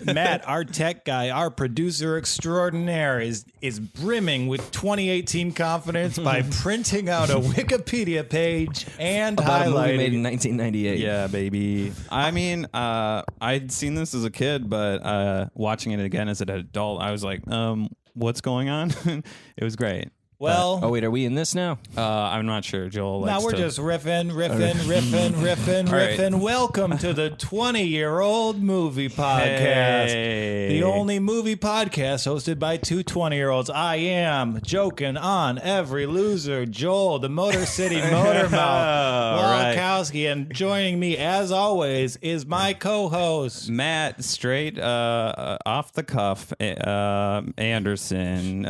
Matt, our tech guy, our producer extraordinaire, is brimming with 2018 confidence by printing out a Wikipedia page and About a movie highlighting. made in 1998. Yeah, baby. I mean, I'd seen this as a kid, but watching it again as an adult, I was like, what's going on? It was great. Well, Oh, wait, are we in this now? I'm not sure. Joel likes now we're to... just riffing. right. Welcome to the 20-year-old movie podcast. Hey. The only movie podcast hosted by two 20-year-olds. I am joking on every loser, Joel, the Motor City Motor Mouth, right. Walkowski, and joining me, as always, is my co-host, Matt, straight off the cuff, Anderson,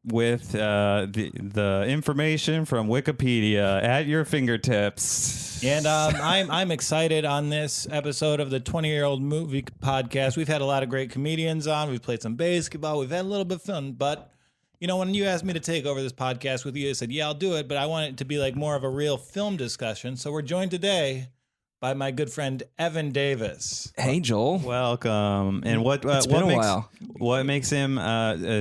with the information from Wikipedia at your fingertips. and I'm excited on this episode of the 20-year-old movie podcast. We've had a lot of great comedians on. We've played some basketball. We've had a little bit of fun, but you know, when you asked me to take over this podcast with you, I said, yeah, I'll do it, but I want it to be like more of a real film discussion. So we're joined today by my good friend Evan Davis. Hey, Joel. Welcome. And what It's been a while. What makes him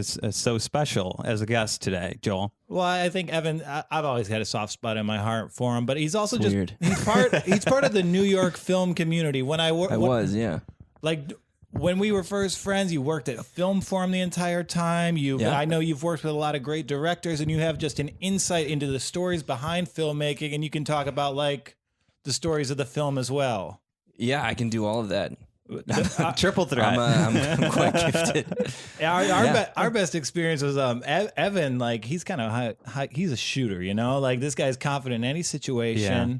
so special as a guest today, Joel? Well, I think Evan, I've always had a soft spot in my heart for him, but he's also just Weird. he's part of the New York film community. When I was, yeah. like when we were first friends, you worked at a film forum the entire time. Yeah. I know you've worked with a lot of great directors, and you have just an insight into the stories behind filmmaking, and you can talk about like the stories of the film as well. Yeah, I can do all of that. Triple threat. I'm quite gifted. Our best experience was Evan. Like he's kind of he's a shooter, you know. Like this guy's confident in any situation. Yeah.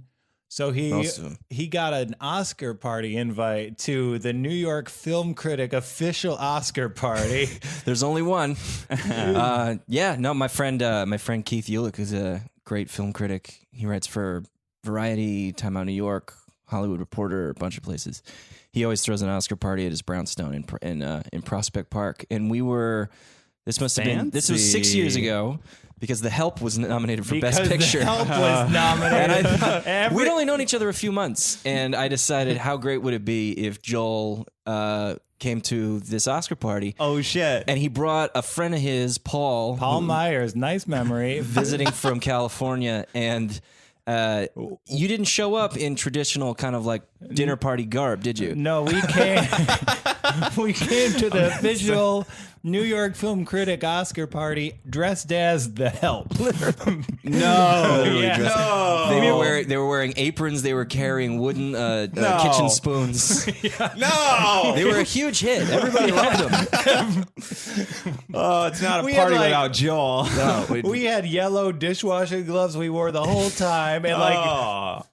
So Most of 'em. he got an Oscar party invite to the New York Film Critic official Oscar party. There's only one. My friend Keith Ulick is a great film critic. He writes for Variety, Time Out New York, Hollywood Reporter, a bunch of places. He always throws an Oscar party at his brownstone in Prospect Park, and this was 6 years ago because The Help was nominated for Best Picture. The Help was nominated. And I thought, we'd only known each other a few months, and I decided how great would it be if Joel came to this Oscar party. Oh, shit. And he brought a friend of his, Paul Myers, nice memory, visiting from California, and you didn't show up in traditional kind of like dinner party garb, did you? No, we came. We came to the official New York Film Critic Oscar party dressed as The Help. No. Yeah. No. They were wearing aprons. They were carrying wooden kitchen spoons. No. They were a huge hit. Everybody loved them. Oh, it's not a We party had, like- without Joel. No, We had yellow dishwashing gloves we wore the whole time, and like, Oh.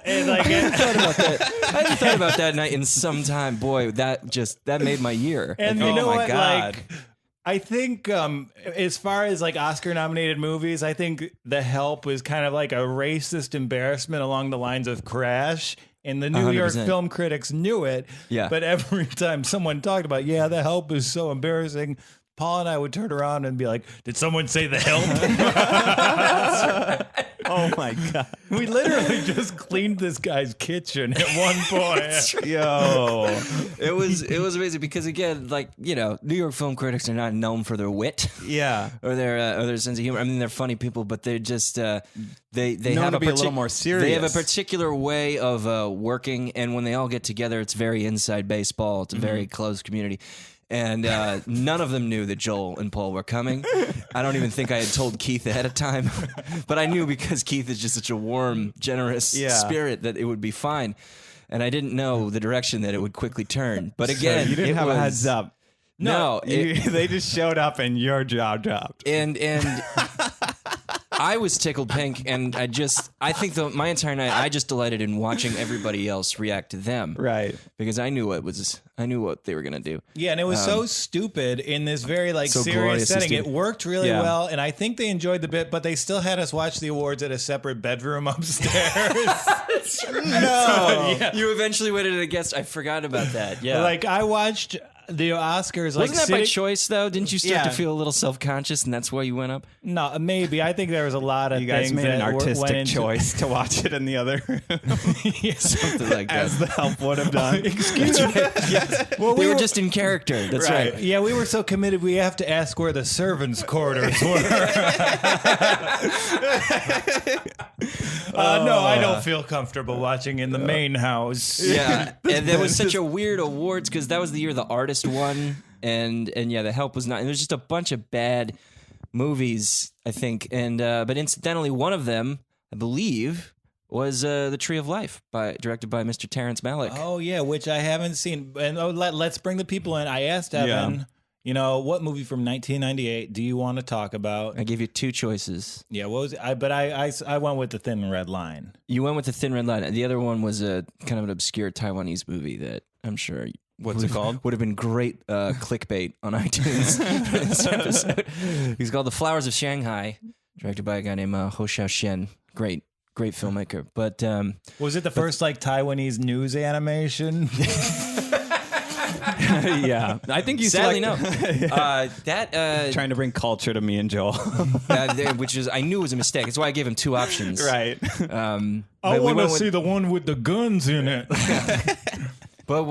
and like, I hadn't thought about that night in some time. Boy, that made my year. and Oh you know my what? God. Like, I think as far as like Oscar nominated movies, I think The Help was kind of like a racist embarrassment along the lines of Crash. And the New York 100%. film critics knew it. Yeah. But every time someone talked about, The Help is so embarrassing, Paul and I would turn around and be like, did someone say The Help? Oh my God. We literally just cleaned this guy's kitchen at one point. Yo. It was amazing because again, like, you know, New York film critics are not known for their wit. Yeah. Or their sense of humor. I mean, they're funny people, but they're just they Known have to be a little more serious. They have a particular way of working, and when they all get together, it's very inside baseball. It's a very close community. And none of them knew that Joel and Paul were coming. I don't even think I had told Keith ahead of time, but I knew because Keith is just such a warm, generous spirit that it would be fine. And I didn't know the direction that it would quickly turn. But again, So you didn't it have was, a heads up. No, They just showed up and your job dropped. and I was tickled pink, and I think my entire night I just delighted in watching everybody else react to them, Right. Because I knew what they were gonna do. Yeah, and it was so stupid in this very like So serious gloriously setting. It stupid. worked really Yeah. well, and I think they enjoyed the bit, but they still had us watch the awards at a separate bedroom upstairs. No, you eventually went in a guest. I forgot about that. Yeah, Like I watched the Oscars, like Wasn't that by choice though? Didn't you start to Yeah. feel a little self-conscious, and that's why you went up? No, maybe. I think there was a lot of You guys things made that an went artistic into choice to watch it in the other room, Something like that. as the help would have done. Excuse me. Well, They were just in character. That's right. Yeah, we were so committed. We have to ask where the servants' quarters were. No, I don't feel comfortable watching in the main house. Yeah, and there was such a weird awards because that was the year the artist won, and yeah, the help was not. And there's just a bunch of bad movies, I think, and but incidentally, one of them, I believe, was The Tree of Life, directed by Mr. Terrence Malick. Oh yeah, which I haven't seen. And let's bring the people in. I asked Evan, what movie from 1998 do you want to talk about? I gave you two choices. Yeah, what was it? I went with The Thin Red Line. You went with The Thin Red Line. The other one was a kind of an obscure Taiwanese movie that I'm sure. What's it called? Would have been great clickbait on iTunes for this episode. He's called The Flowers of Shanghai, directed by a guy named Ho Xiaoxian. Great filmmaker. But Was it the first like Taiwanese news animation? Yeah, I think you sadly no. trying to bring culture to me and Joel. Which is I knew was a mistake. That's why I gave him two options. Right. I want to see the one with the guns in it. But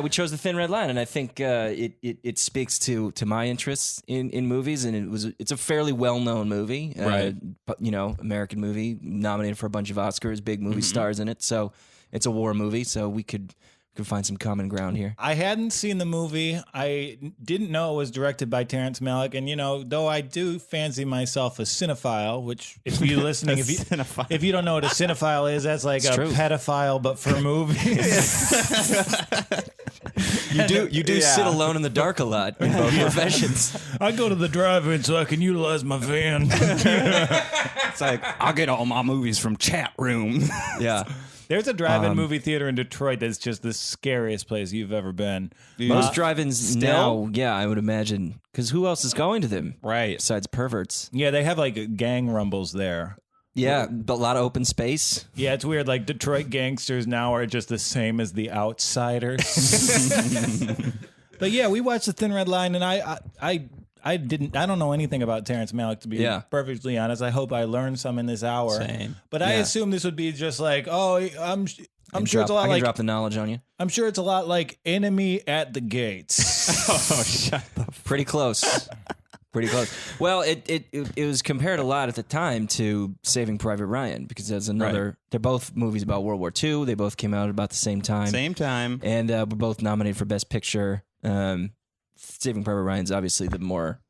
we chose The Thin Red Line, and I think it speaks to my interests in movies, and it's a fairly well known movie, Right? American movie, nominated for a bunch of Oscars, big movie stars in it. So it's a war movie, so we could find some common ground here. I hadn't seen the movie. I didn't know it was directed by Terrence Malick, and though I do fancy myself a cinephile, which if you're listening, if you don't know what a cinephile is, that's like It's a true. pedophile but for movies. You do sit alone in the dark a lot in both professions. I go to the drive-in so I can utilize my van. It's like I'll get all my movies from chat room. Yeah. There's a drive-in movie theater in Detroit that's just the scariest place you've ever been. Most drive-ins now, yeah, I would imagine. Because who else is going to them? Right. Besides perverts. Yeah, they have like gang rumbles there. Yeah, but a lot of open space. Yeah, it's weird. Like Detroit gangsters now are just the same as the outsiders. But yeah, we watched The Thin Red Line, and I don't know anything about Terrence Malick, to be perfectly honest. I hope I learned some in this hour. Same. But I assume this would be just like, I'm sure it's a lot I can like drop the knowledge on you. I'm sure it's a lot like Enemy at the Gates. Oh, shut the. Pretty close. Pretty close. Well, it was compared a lot at the time to Saving Private Ryan because that's another. Right. They're both movies about World War II. They both came out about the same time. Same time. And were both nominated for Best Picture. Saving Private Ryan's obviously the more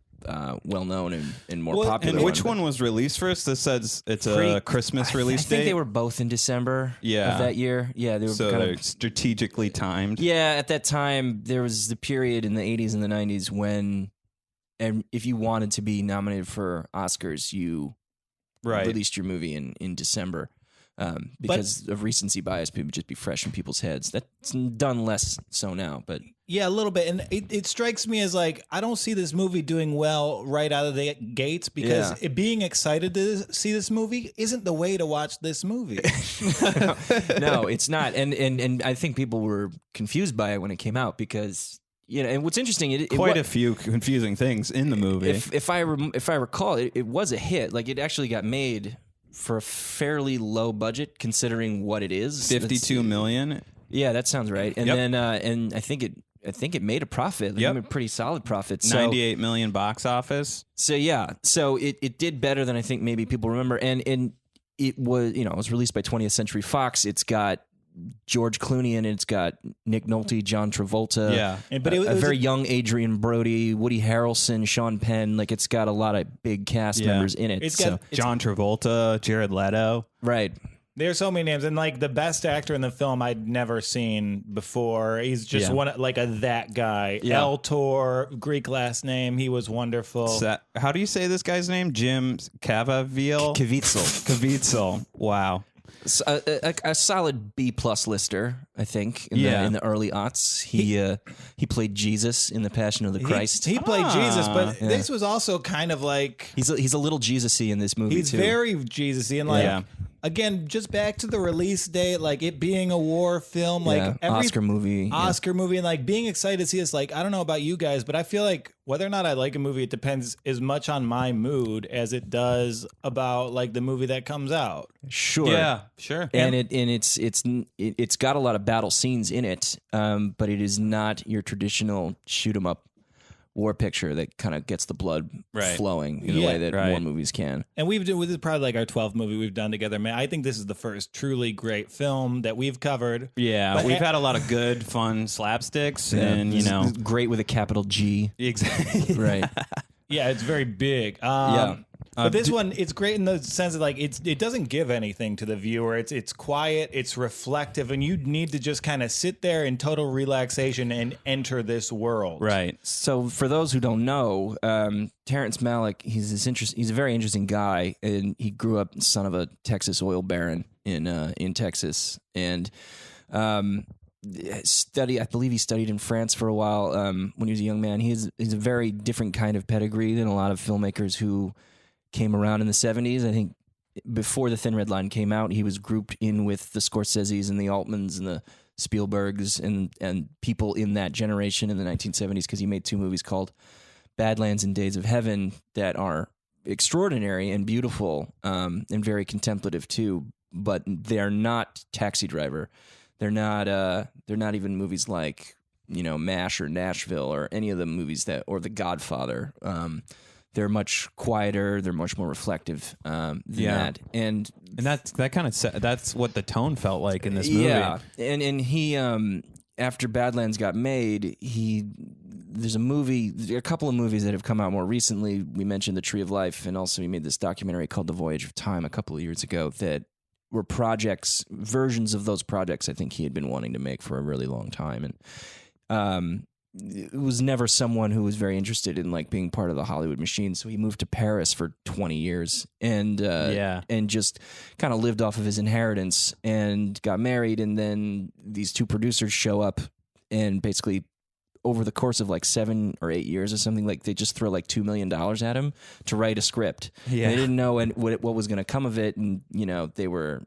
well-known and more popular. And which one was released first? This says it's a Christmas release I date. think they were both in December of that year. Yeah, they were so kind they're of strategically timed. Yeah, at that time, there was the period in the 80s and the 90s when, and if you wanted to be nominated for Oscars, you released your movie in December. Because of recency bias, people would just be fresh in people's heads. That's done less so now, but Yeah, a little bit. And it strikes me as like, I don't see this movie doing well right out of the gates because being excited to see this movie isn't the way to watch this movie. no, it's not. And I think people were confused by it when it came out because, and what's interesting, Quite a few confusing things in the movie. If I recall, it was a hit. Like it actually got made for a fairly low budget considering what it is. 52 million. Yeah, that sounds right. And then and I think it made a profit. Like, a pretty solid profit. So, 98 million box office. So it did better than I think maybe people remember. And it was it was released by 20th Century Fox. It's got George Clooney in it. It's got Nick Nolte, John Travolta. Yeah. But it was a very young Adrian Brody, Woody Harrelson, Sean Penn. Like it's got a lot of big cast members in it. It's got John Travolta, Jared Leto. Right. There's so many names, and like the best actor in the film I'd never seen before. He's just one like that guy. Yeah. El Tor, Greek last name. He was wonderful. How do you say this guy's name? Jim Caviezel. Caviezel. Wow. A solid B+ lister, I think. In the early aughts, he played Jesus in The Passion of the Christ. He played Jesus, but this was also kind of like He's a little Jesus-y in this movie he's too. very Jesus-y, and like again, just back to the release date, like it being a war film, like every Oscar movie. and like being excited to see this. Like, I don't know about you guys, but I feel like whether or not I like a movie, it depends as much on my mood as it does about like the movie that comes out. Sure. Yeah, sure. And it's got a lot of battle scenes in it, but it is not your traditional shoot 'em up war picture that kind of gets the blood flowing in the way that war movies can. And this is probably like our 12th movie we've done together, man. I think this is the first truly great film that we've covered. Yeah, but we've had a lot of good, fun slapsticks, and This is great with a capital G. Exactly. Right. Yeah, it's very big. But this one, it's great in the sense that like it doesn't give anything to the viewer. It's quiet, it's reflective, and you need to just kind of sit there in total relaxation and enter this world. Right. So for those who don't know, Terrence Malick, he's a very interesting guy, and he grew up son of a Texas oil baron in Texas, and I believe he studied in France for a while when he was a young man. He's a very different kind of pedigree than a lot of filmmakers who came around in the 70s. I think before The Thin Red Line came out, he was grouped in with the Scorseses and the Altmans and the Spielbergs and people in that generation in the 1970s, because he made two movies called Badlands and Days of Heaven that are extraordinary and beautiful and very contemplative too, but they're not Taxi Driver. They're not even movies like, MASH or Nashville or any of the movies or The Godfather. They're much quieter. They're much more reflective than that. And that's what the tone felt like in this movie. Yeah, and he after Badlands got made, there's a couple of movies that have come out more recently. We mentioned The Tree of Life, and also he made this documentary called The Voyage of Time a couple of years ago that were versions of those projects I think he had been wanting to make for a really long time. And it was never someone who was very interested in like being part of the Hollywood machine. So he moved to Paris for 20 years and just kind of lived off of his inheritance and got married. And then these two producers show up and basically over the course of like 7 or 8 years or something, like they just throw like $2 million at him to write a script. Yeah. They didn't know what was going to come of it. And, they were,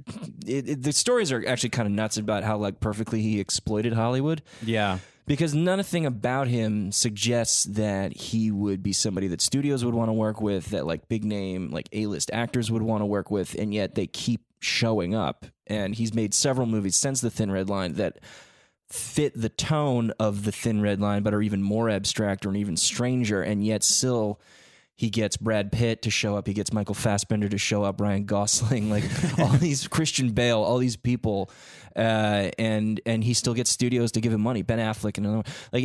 the stories are actually kind of nuts about how like perfectly he exploited Hollywood. Yeah. Because nothing about him suggests that he would be somebody that studios would want to work with, that like big name, like A-list actors would want to work with, and yet they keep showing up. And he's made several movies since The Thin Red Line that fit the tone of The Thin Red Line, but are even more abstract or even stranger, and yet still he gets Brad Pitt to show up, he gets Michael Fassbender to show up, Ryan Gosling, like all these Christian Bale, all these people, and he still gets studios to give him money. Ben Affleck and like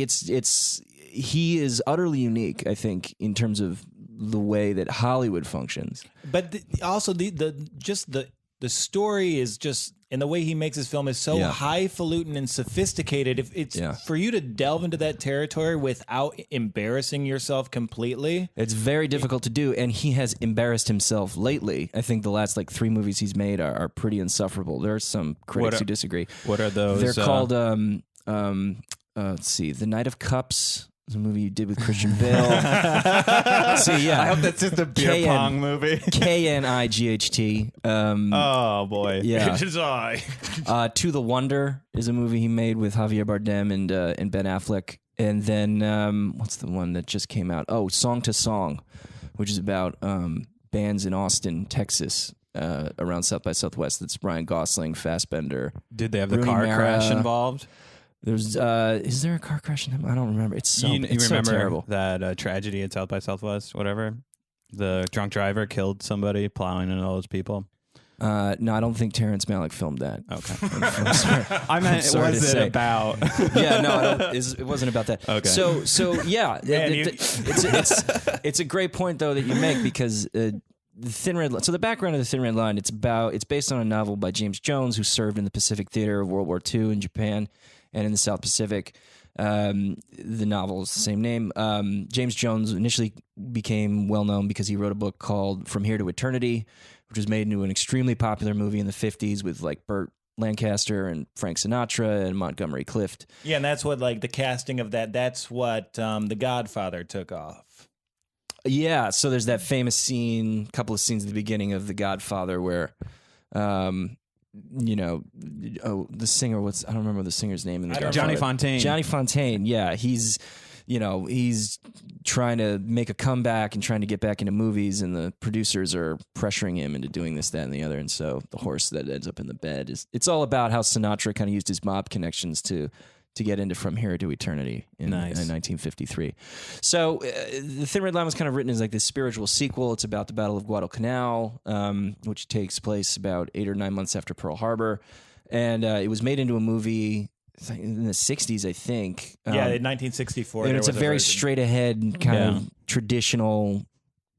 he is utterly unique, I think, in terms of the way that Hollywood functions. But also the story is just, and the way he makes his film is so highfalutin and sophisticated. If it's for you to delve into that territory without embarrassing yourself completely, it's very difficult to do. And he has embarrassed himself lately. I think the last like 3 movies he's made are pretty insufferable. There are some critics who disagree. What are those? They're called let's see, The Knight of Cups. A movie you did with Christian Bale. I hope that's just a beer pong movie. Knight. Oh boy, yeah. It is I. To the Wonder is a movie he made with Javier Bardem and Ben Affleck. And then what's the one that just came out? Oh, Song to Song, which is about bands in Austin, Texas, around South by Southwest. That's Ryan Gosling, Fassbender. Did they have the Rooney car Mara. crash involved? There's is there a car crash in that? I don't remember. It's you it's remember so terrible. that tragedy at South by Southwest, whatever? The drunk driver killed somebody plowing into all those people. No, I don't think Terrence Malick filmed that. Okay. I'm sorry. I meant, was it about? Yeah, no, it wasn't about that. Okay. So yeah, it's a great point though that you make, because the Thin Red Line. So the background of the Thin Red Line, it's based on a novel by James Jones, who served in the Pacific Theater of World War II in Japan and in the South Pacific. The novel is the same name. James Jones initially became well known because he wrote a book called From Here to Eternity, which was made into an extremely popular movie in the 50s with like Burt Lancaster and Frank Sinatra and Montgomery Clift. Yeah, and that's what like the casting of that's what The Godfather took off. Yeah, so there's that famous scene, couple of scenes at the beginning of The Godfather where, the singer, I don't remember the singer's name in The Godfather. Johnny Fontaine. Johnny Fontaine, yeah. He's trying to make a comeback and trying to get back into movies, and the producers are pressuring him into doing this, that, and the other. And so the horse that ends up in the bed it's all about how Sinatra kind of used his mob connections to get into From Here to Eternity in 1953. So The Thin Red Line was kind of written as like this spiritual sequel. It's about the Battle of Guadalcanal, which takes place about 8 or 9 months after Pearl Harbor. And it was made into a movie in the 60s, I think. In 1964. And it's a very straight-ahead kind of traditional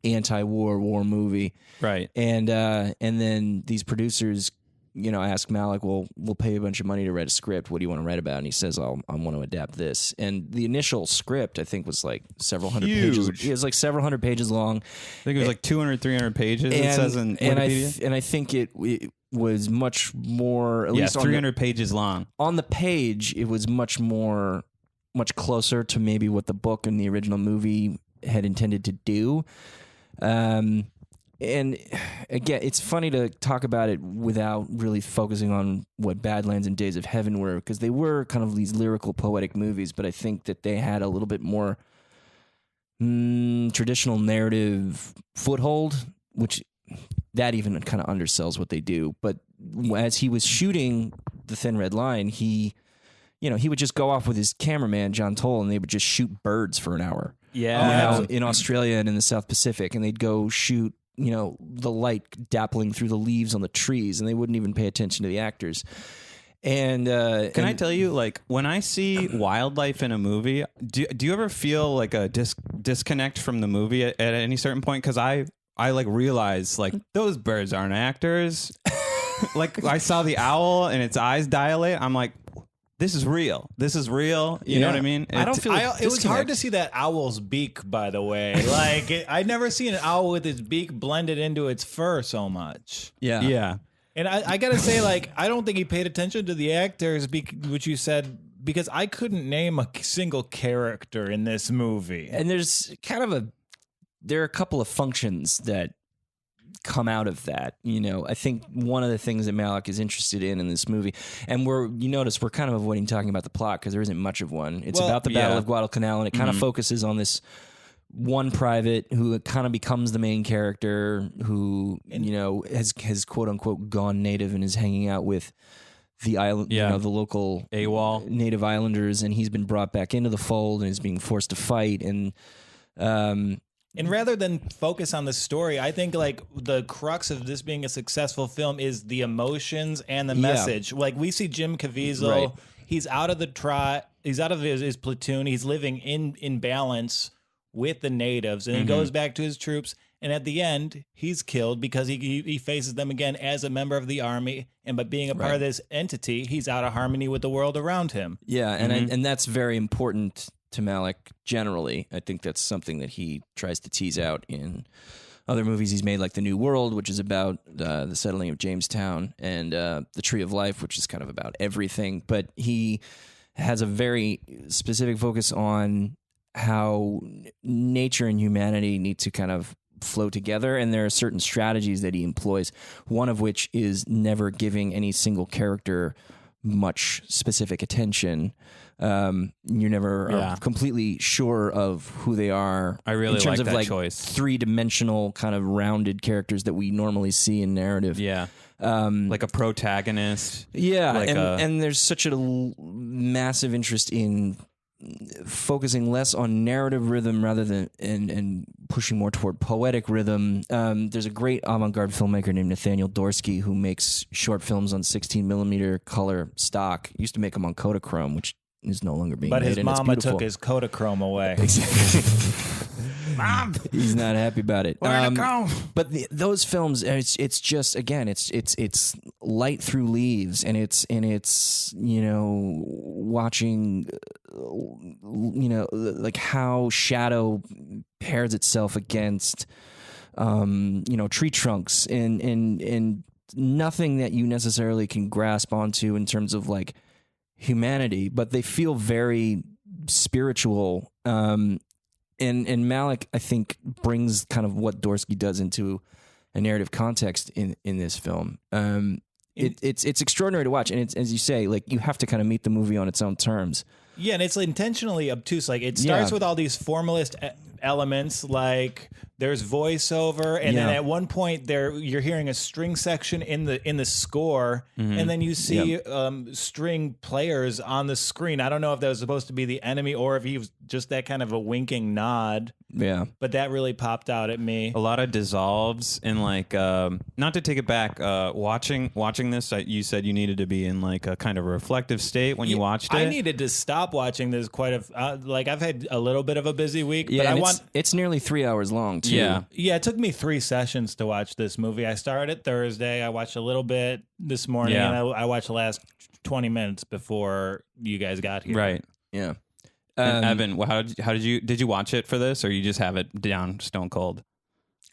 anti-war war movie. Right. And then these producers ask Malick, well, we'll pay you a bunch of money to write a script. What do you want to write about? And he says, I want to adapt this. And the initial script, I think, was like several hundred pages. It was like several hundred pages long. I think it was like 200, 300 pages, it says in Wikipedia. And I think it was much more, at least 300 pages long. On the page, it was much closer to maybe what the book and the original movie had intended to do. And again, it's funny to talk about it without really focusing on what Badlands and Days of Heaven were, because they were kind of these lyrical, poetic movies, but I think that they had a little bit more traditional narrative foothold, which that even kind of undersells what they do. But as he was shooting The Thin Red Line, he would just go off with his cameraman, John Toll, and they would just shoot birds for an hour. Yeah. In Australia and in the South Pacific, and they'd go shoot the light dappling through the leaves on the trees, and they wouldn't even pay attention to the actors. And can I tell you, like, when I see wildlife in a movie, do you ever feel like a disconnect from the movie at any certain point? Because I like realize, like, those birds aren't actors. Like, I saw the owl and its eyes dilate. I'm like, this is real. This is real. You know what I mean? I don't feel it was hard to see that owl's beak, by the way. Like, I'd never seen an owl with its beak blended into its fur so much. Yeah. And I got to say, like, I don't think he paid attention to the actors, which you said, because I couldn't name a single character in this movie. And there are a couple of functions that come out of that. I think one of the things that Malick is interested in this movie, and we're kind of avoiding talking about the plot because there isn't much of one. It's about the Battle of Guadalcanal, and it kind of focuses on this one private who kind of becomes the main character, who has quote unquote gone native and is hanging out with the island, the local AWOL native islanders, and he's been brought back into the fold and is being forced to fight. And rather than focus on the story, I think like the crux of this being a successful film is the emotions and the message. Like, we see Jim Caviezel, Right. He's out of he's out of his platoon. He's living in balance with the natives, and he goes back to his troops. And at the end, he's killed because he faces them again as a member of the army. And by being a part of this entity, he's out of harmony with the world around him. Yeah, and that's very important to Malick generally. I think that's something that he tries to tease out in other movies he's made, like The New World, which is about the settling of Jamestown, and The Tree of Life, which is kind of about everything. But he has a very specific focus on how nature and humanity need to kind of flow together, and there are certain strategies that he employs, one of which is never giving any single character much specific attention. You're never are completely sure of who they are. I really in terms like of that choice. Three-dimensional kind of rounded characters that we normally see in narrative. Yeah. Like a protagonist. Yeah, like and there's such a massive interest in focusing less on narrative rhythm rather than and pushing more toward poetic rhythm. There's a great avant-garde filmmaker named Nathaniel Dorsky who makes short films on 16 millimeter color stock. He used to make them on Kodachrome, which is no longer being made. But his and it's mama beautiful. took his Kodachrome away. Mom, He's not happy about it. where'd it go? But those films, it's just again, it's light through leaves, and it's watching, like how shadow pairs itself against, tree trunks, and nothing that you necessarily can grasp onto in terms of like humanity, but they feel very spiritual. and Malick, I think, brings kind of what Dorsky does into a narrative context in this film. It's extraordinary to watch, and it's, as you say, like you have to kind of meet the movie on its own terms. Yeah, and it's intentionally obtuse. Like it starts with all these formalist elements, like there's voiceover, and then at one point you're hearing a string section in the score, and then you see string players on the screen. I don't know if that was supposed to be the enemy or if he was just that kind of a winking nod. Yeah, but that really popped out at me. A lot of dissolves and like not to take it back. Watching this, you said you needed to be in like a kind of a reflective state when you watched it. I needed to stop watching this like I've had a little bit of a busy week, but it's nearly 3 hours long too. Yeah, it took me 3 sessions to watch this movie. I started Thursday. I watched a little bit this morning, and I watched the last 20 minutes before you guys got here. Right. Yeah. And Evan, how did you watch it for this, or you just have it down stone cold?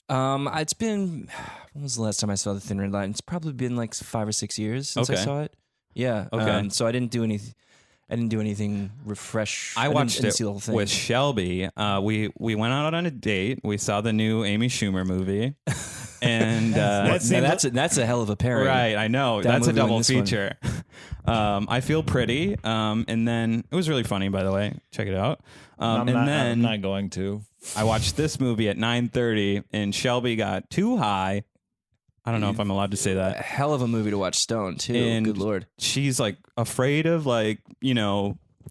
It's been, when was the last time I saw The Thin Red Line? It's probably been like 5 or 6 years since I saw it. Yeah. Okay. So I didn't do anything refresh. I watched didn't it see the whole thing. with Shelby. We went out on a date. We saw the new Amy Schumer movie, and that's a hell of a pairing. Right, I know. That That's a movie and double this feature. I Feel Pretty, and then it was really funny. By the way, check it out. I'm not going to. I watched this movie at 9:30, and Shelby got too high. I don't know if I'm allowed to say A that. hell of a movie to watch Stone too. And Good Lord. She's like afraid of like,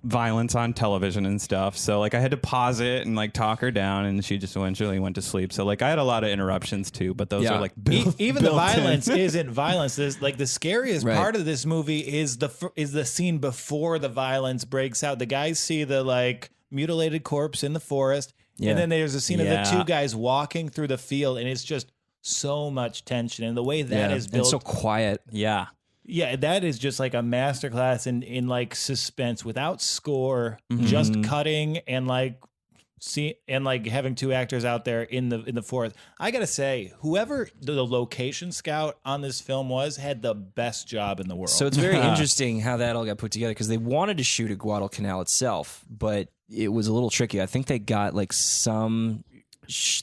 violence on television and stuff. So like I had to pause it and like talk her down, and she just eventually went to sleep. So like I had a lot of interruptions too, but those are like even the violence isn't violence. There's like the scariest part of this movie is the scene before the violence breaks out. The guys see the like mutilated corpse in the forest, and then there's a scene of the two guys walking through the field, and it's just so much tension, and the way that is built, and so quiet. Yeah, that is just like a masterclass in like suspense without score, just cutting and like having two actors out there in the forest. I gotta say, whoever the location scout on this film had the best job in the world. So it's very interesting how that all got put together, because they wanted to shoot at Guadalcanal itself, but it was a little tricky. I think they got like some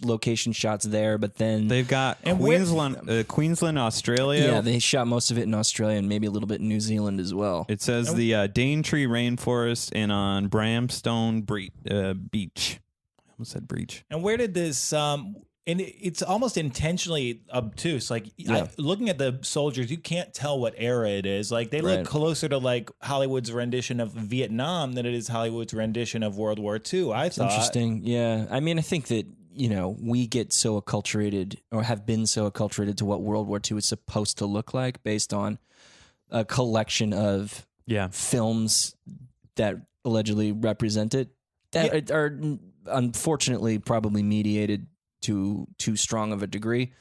location shots there, but then they've got Queensland, Australia. Yeah, they shot most of it in Australia and maybe a little bit in New Zealand as well. It says the Daintree Rainforest and on Bramstone Beach. I almost said breach. And where did this? And it's almost intentionally obtuse. Like looking at the soldiers, you can't tell what era it is. Like they look closer to like Hollywood's rendition of Vietnam than it is Hollywood's rendition of World War II. I thought. Interesting. Yeah, I mean, I think that we get so acculturated, or have been so acculturated to what World War II is supposed to look like based on a collection of films that allegedly represent it, that are unfortunately probably mediated to too strong of a degree.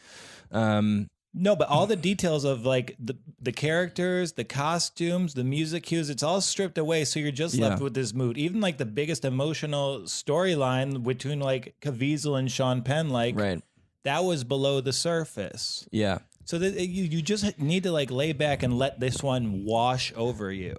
No, but all the details of like the characters, the costumes, the music cues, it's all stripped away. So you're just left with this mood. Even like the biggest emotional storyline between like Caviezel and Sean Penn, like that was below the surface. Yeah. So that you just need to like lay back and let this one wash over you.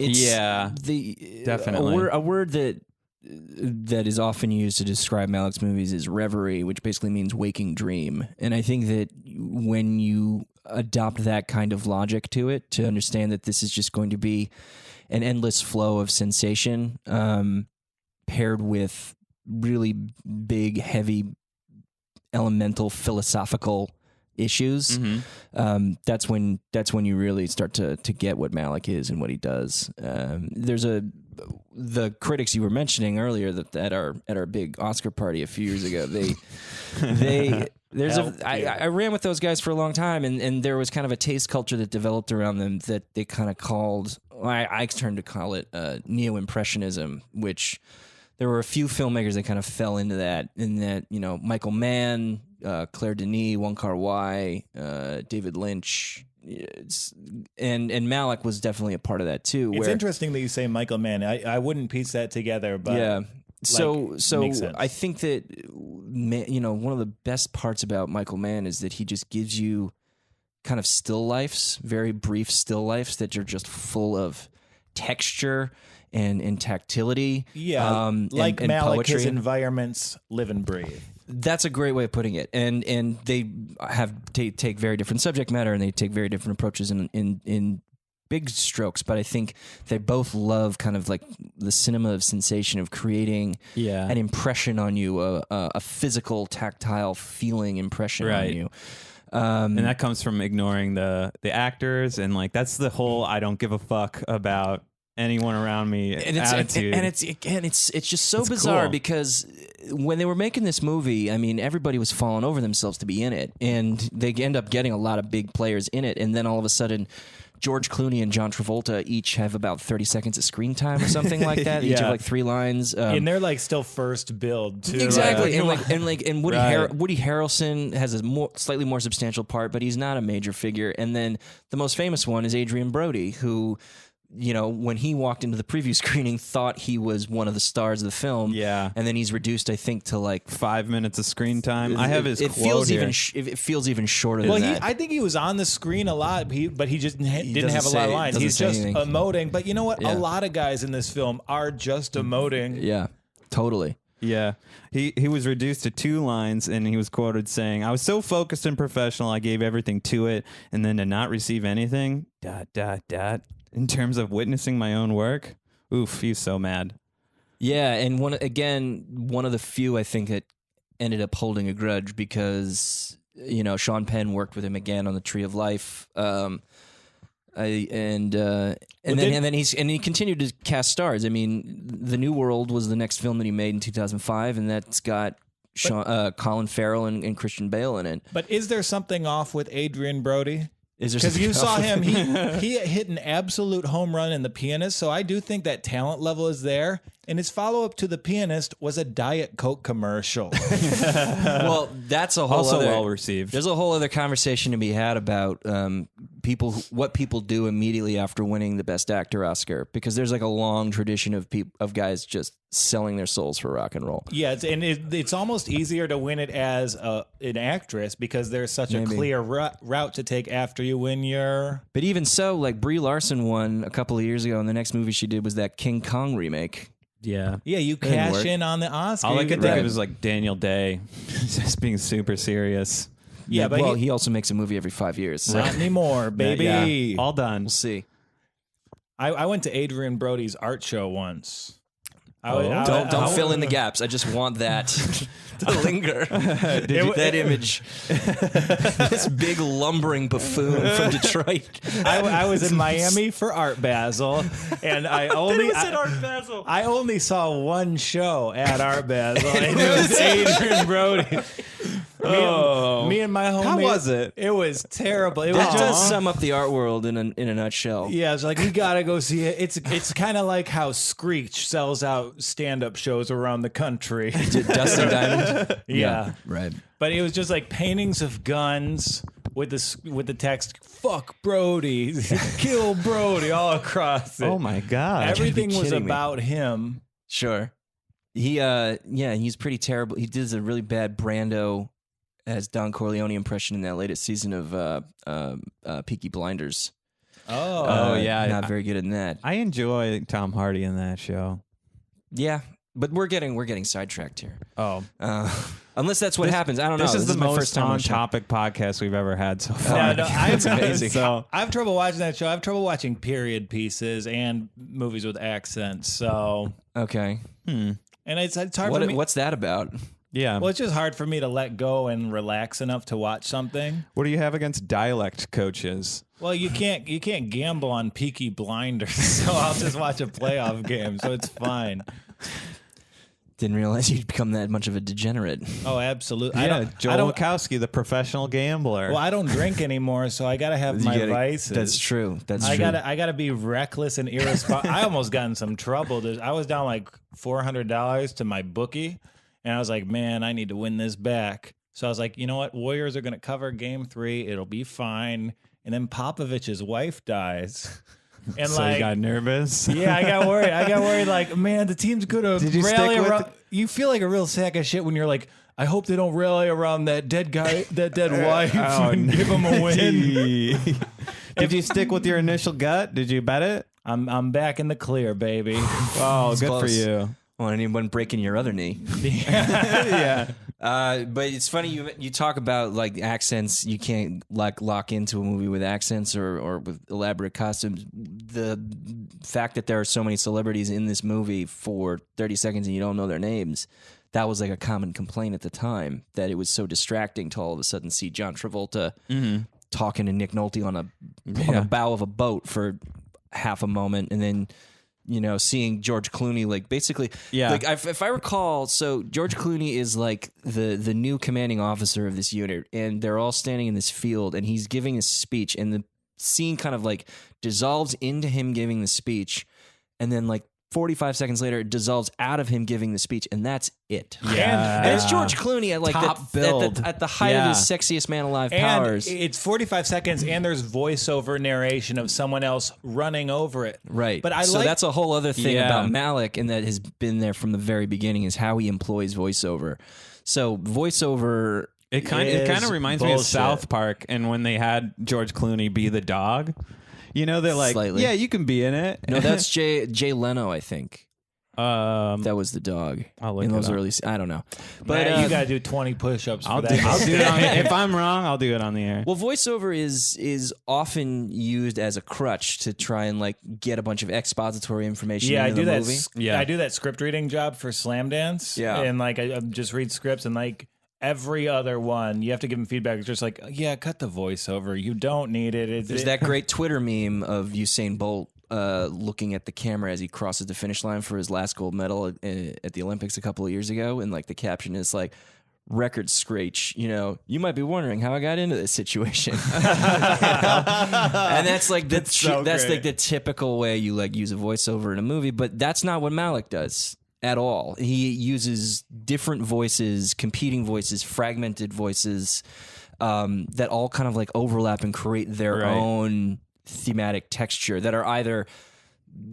Definitely. A word that is often used to describe Malick's movies is reverie, which basically means waking dream. And I think that when you adopt that kind of logic to it, to understand that this is just going to be an endless flow of sensation, paired with really big, heavy, elemental philosophical issues, that's when you really start to get what Malick is and what he does. There's the critics you were mentioning earlier that at our big Oscar party a few years ago, I ran with those guys for a long time, and there was kind of a taste culture that developed around them that they kind of called, I turned to call it neo-impressionism, which there were a few filmmakers that kind of fell into that, in that, Michael Mann, Claire Denis, Wong Kar-wai, David Lynch, and Malick was definitely a part of that too. It's interesting that you say Michael Mann. I wouldn't piece that together, but yeah. So makes sense. I think that one of the best parts about Michael Mann is that he just gives you kind of still lifes, very brief still lifes that are just full of texture and tactility. Yeah, like and Malick, poetry. his environments live and breathe. That's a great way of putting it. And they take very different subject matter, and they take very different approaches in big strokes. But I think they both love kind of like the cinema of sensation, of creating an impression on you, a physical, tactile feeling impression on you. And that comes from ignoring the actors, and like that's the whole I don't give a fuck about anyone around me attitude. And it's just so bizarre cool. because when they were making this movie, I mean, everybody was falling over themselves to be in it, and they end up getting a lot of big players in it, and then all of a sudden, George Clooney and John Travolta each have about 30 seconds of screen time or something like that. Each have like 3 lines, and they're like still first build too. Exactly, and Woody Harrelson has a slightly more substantial part, but he's not a major figure. And then the most famous one is Adrian Brody, who, you know, when he walked into the preview screening, thought he was one of the stars of the film. Yeah, and then he's reduced, I think, to like 5 minutes of screen time. I have his it quote feels here. it feels even shorter than that. I think he was on the screen a lot, but he just didn't have a lot of lines. doesn't He's say just anything. emoting. But you know what? Yeah. A lot of guys in this film are just emoting. Yeah, totally. Yeah, he was reduced to 2 lines, and he was quoted saying, "I was so focused and professional, I gave everything to it, and then to not receive anything, ... in terms of witnessing my own work, oof, he's so mad." Yeah, and one of the few I think that ended up holding a grudge because, you know, Sean Penn worked with him again on the Tree of Life, and he continued to cast stars. I mean, The New World was the next film that he made in 2005, and that's got Colin Farrell and Christian Bale in it. But is there something off with Adrian Brody? Is there Because you something saw else? him, he hit an absolute home run in The Pianist, so I do think that talent level is there. And his follow-up to The Pianist was a Diet Coke commercial. Well, that's a whole Also other, well received. There's a whole other conversation to be had about what people do immediately after winning the Best Actor Oscar, because there's like a long tradition of guys just selling their souls for rock and roll. Yeah, it's almost easier to win it as an actress because there's such a clear route to take after you win your... But even so, like Brie Larson won a couple of years ago, and the next movie she did was that King Kong remake. Yeah. Yeah, you cash in on the Oscar. All I You could get think that- of is like Daniel Day just being super serious. Yeah, but he also makes a movie every 5 years. So not anymore, baby. Yeah, all done. we'll see. I went to Adrian Brody's art show once. Don't fill in the gaps. I just want that to linger. That image. This big lumbering buffoon from Detroit. I was in Miami for Art Basel, and I only saw one show at Art Basel, and it was Adrian Brody. Me and my homie. How was it? It was terrible. It was That does just sum up the art world in a nutshell. yeah. It's like we gotta go see it. It's kind of like how Screech sells out stand-up shows around the country. Dustin Diamond. Yeah. Right. But it was just like paintings of guns with the text "fuck Brody," "kill Brody" all across it. Oh my God. Everything was kidding me. about him. Sure. He's pretty terrible. He did a really bad Brando as Don Corleone impression in that latest season of Peaky Blinders. Oh, yeah. Not very good in that. I enjoy Tom Hardy in that show. Yeah, but we're getting sidetracked here. Oh. Unless that's what happens. I don't know. This is the my most first time on the show. on-topic podcast we've ever had so far. It's amazing. So I have trouble watching that show. I have trouble watching period pieces and movies with accents. So Okay. and it's hard for me. What's that about? Yeah. Well, it's just hard for me to let go and relax enough to watch something. What do you have against dialect coaches? Well, you can't gamble on Peaky Blinders, so I'll just watch a playoff game. So it's fine. Didn't realize you'd become that much of a degenerate. Oh, absolutely. Yeah, I Joel don't. Wachowski, the professional gambler. Well, I don't drink anymore, so I gotta have my vices. That's true. That's I true. gotta be reckless and irresponsible. I almost got in some trouble. I was down like $400 to my bookie, and I was like, man, I need to win this back. So I was like, you know what? Warriors are gonna cover game 3. It'll be fine. And then Popovich's wife dies. And so you got nervous? yeah, I got worried. Like, man, the team's gonna Did you rally stick with around. You feel like a real sack of shit when you're like, I hope they don't rally around that dead guy, that dead wife, and give him a win. Did you stick with your initial gut? Did you bet it? I'm back in the clear, baby. Oh, good for close. you. Well, anyone breaking your other knee. Yeah. But it's funny you talk about like accents. You can't like lock into a movie with accents or with elaborate costumes. The fact that there are so many celebrities in this movie for 30 seconds and you don't know their names, that was like a common complaint at the time, that it was so distracting to all of a sudden see John Travolta talking to Nick Nolte on a bow of a boat for half a moment, and then seeing George Clooney like basically like if I recall, so George Clooney is like the new commanding officer of this unit, and they're all standing in this field and he's giving a speech, and the scene kind of like dissolves into him giving the speech, and then like 45 seconds later it dissolves out of him giving the speech, and that's it. And it's George Clooney at like Top build. at the height of his sexiest man alive powers. And it's 45 seconds, and there's voiceover narration of someone else running over it. Right. But so that's a whole other thing about Malick, and that has been there from the very beginning, is how he employs voiceover. So voiceover, It kind of reminds me of South Park, and when they had George Clooney be the dog. They're like, Slightly. yeah, you can be in it. No, that's Jay Leno, I think. That was the dog. I'll look in it those up. early. I don't know, but you got to do 20 push-ups. I'll for do that. it. If I'm wrong, I'll do it on the air. Well, voiceover is often used as a crutch to try and like get a bunch of expository information. Yeah, I into do the that. movie. I do that script reading job for Slam Dance. Yeah. And like I just read scripts, and like every other one, you have to give them feedback. It's just like, yeah, cut the voiceover. You don't need it. There's that great Twitter meme of Usain Bolt looking at the camera as he crosses the finish line for his last gold medal at the Olympics a couple of years ago, and like the caption is like, "Record screech." You might be wondering how I got into this situation. And that's like that's like the typical way you like use a voiceover in a movie, but that's not what Malick does at all. He uses different voices, competing voices, fragmented voices that all kind of like overlap and create their own thematic texture, that are either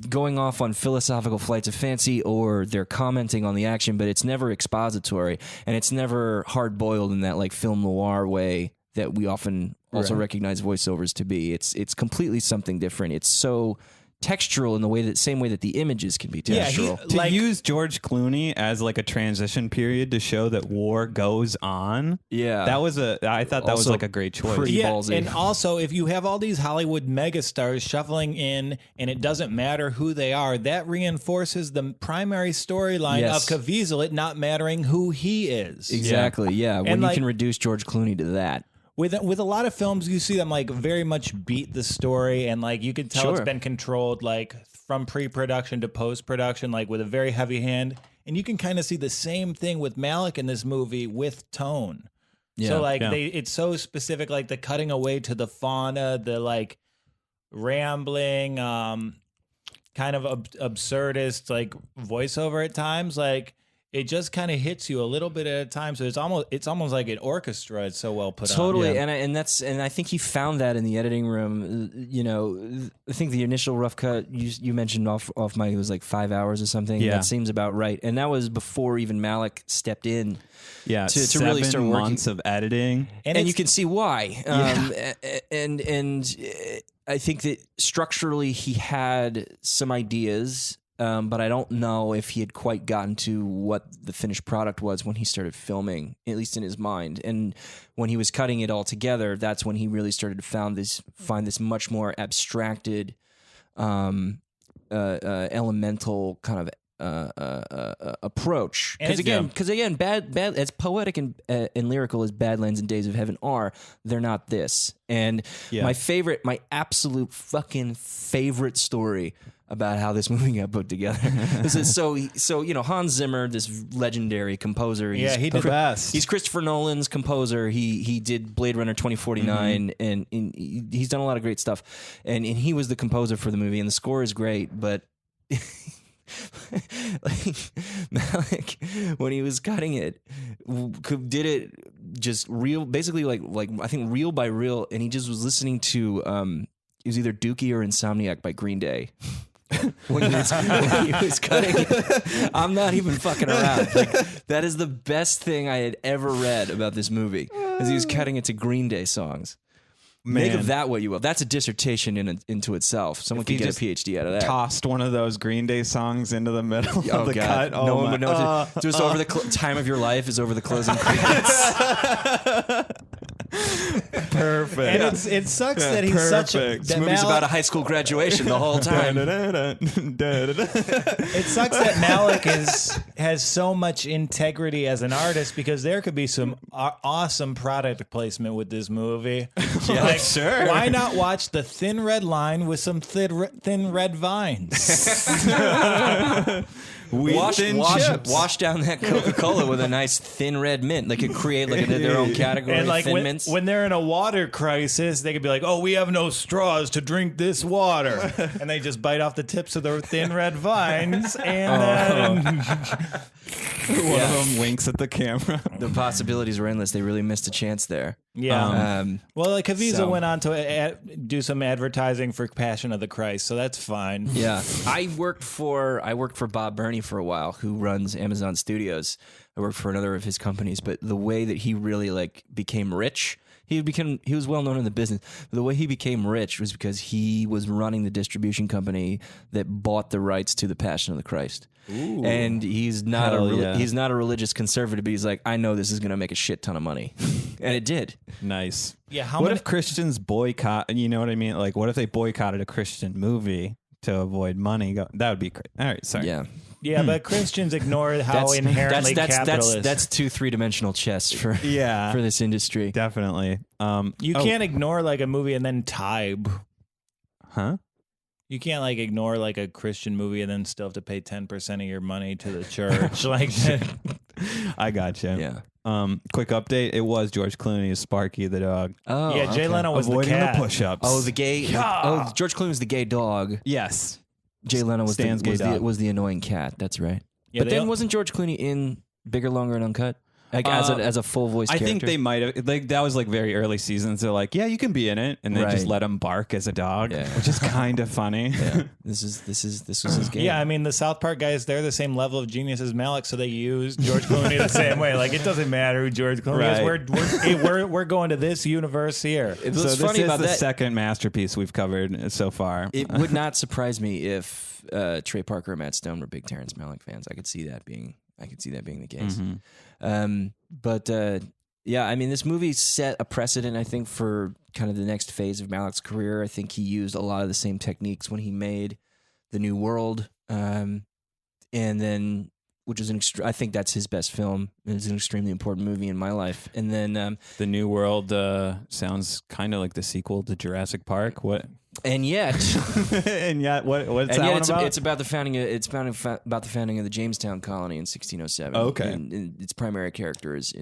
going off on philosophical flights of fancy or they're commenting on the action, but it's never expository, and it's never hard-boiled in that like film noir way that we often also recognize voiceovers to be. It's completely something different. It's so textural in the same way that the images can be textural. To use George Clooney as like a transition period to show that war goes on. Yeah. I thought that was like a great choice. Pretty ballsy. And also, if you have all these Hollywood megastars shuffling in, and it doesn't matter who they are, that reinforces the primary storyline of Caviezel, it not mattering who he is. Exactly. Yeah. When And you like, can reduce George Clooney to that. With a lot of films, you see them like very much beat the story, and like you can tell it's been controlled like from pre-production to post-production, like with a very heavy hand. And you can kind of see the same thing with Malick in this movie with tone. Yeah. So like it's so specific, like the cutting away to the fauna, the like rambling, kind of absurdist like voiceover at times, like. It just kind of hits you a little bit at a time, so it's almost like an orchestra. It's so well put on. Totally, and I think he found that in the editing room. I think the initial rough cut you mentioned off mic, it was like 5 hours or something. Yeah, that seems about right, and that was before even Malick stepped in. Yeah, to really start working. months of editing, and you can see why. And I think that structurally he had some ideas. But I don't know if he had quite gotten to what the finished product was when he started filming, at least in his mind. And when he was cutting it all together, that's when he really started to find this much more abstracted, elemental kind of approach. Because again, bad as poetic and lyrical as Badlands and Days of Heaven are, they're not this. And my absolute fucking favorite story about how this movie got put together. So Hans Zimmer, this legendary composer. He did the best. He's Christopher Nolan's composer. He did Blade Runner 2049, and he's done a lot of great stuff. And he was the composer for the movie, and the score is great, but Malick, when he was cutting it, did it just basically like I think reel by reel, and he just was listening to it was either Dookie or Insomniac by Green Day. when he was cutting it. I'm not even fucking around. Like, that is the best thing I had ever read about this movie, because he was cutting it to Green Day songs. Make of that what you will. That's a dissertation into itself. Someone could get a PhD out of that. Tossed one of those Green Day songs into the middle of the cut. No one would know. Just over the time of your life is over the closing credits. Perfect. And it sucks that he's such a... This movie's about a high school graduation the whole time. It sucks that Malick has so much integrity as an artist, because there could be some awesome product placement with this movie. Yeah, like, sure. Why not watch The Thin Red Line with some thin red vines? Wash down that Coca-Cola with a nice thin red mint. They could create like their own category. And like thin mints. when they're in a water crisis, they could be like, "Oh, we have no straws to drink this water," and they just bite off the tips of the thin red vines, and then one of them winks at the camera. The possibilities were endless. They really missed a chance there. Yeah. Well, like Caviezel went on to do some advertising for Passion of the Christ, so that's fine. Yeah. I worked for Bob Burney for a while, who runs Amazon Studios. I worked for another of his companies, but the way that he really like became rich, he was well known in the business. But the way he became rich was because he was running the distribution company that bought the rights to the Passion of the Christ. Ooh. And he's not he's not a religious conservative, but he's like, I know this is going to make a shit ton of money. And it did. Nice. Yeah. What if Christians boycott, you know what I mean? Like, what if they boycotted a Christian movie to avoid money? That would be crazy. All right, sorry. Yeah. Yeah, but Christians ignore how inherently capitalist. That's 2 3-dimensional chess for this industry. Definitely. You can't ignore like a movie and then Tithe. Huh? You can't like ignore like a Christian movie and then still have to pay 10% of your money to the church. Like, I gotcha. Yeah. Quick update. It was George Clooney as Sparky the dog. Oh, yeah. Jay Leno was avoiding the cat. the push-ups. Oh, the gay. Yeah. Oh, George Clooney was the gay dog. Yes. Jay Leno was the annoying cat. That's right. Yeah, but then wasn't George Clooney in Bigger, Longer, and Uncut? Like as a full voice character? I think they might have. Like that was like very early seasons. They're like, yeah, you can be in it, and they just let him bark as a dog, which is kind of funny. Yeah. This was his game. Yeah, I mean the South Park guys, they're the same level of genius as Malick, so they use George Clooney the same way. Like it doesn't matter who George Clooney is. We're going to this universe here. So this is the second masterpiece we've covered so far. It would not surprise me if Trey Parker and Matt Stone were big Terrence Malick fans. I could see that being the case. Mm-hmm. But yeah, I mean, this movie set a precedent, I think, for kind of the next phase of Malick's career. I think he used a lot of the same techniques when he made The New World, and then, which is I think that's his best film. It's an extremely important movie in my life. And then The New World sounds kind of like the sequel to Jurassic Park. What? And yet, what's that one about? It's about the founding. About the founding of the Jamestown colony in 1607. Oh, okay, and its primary character is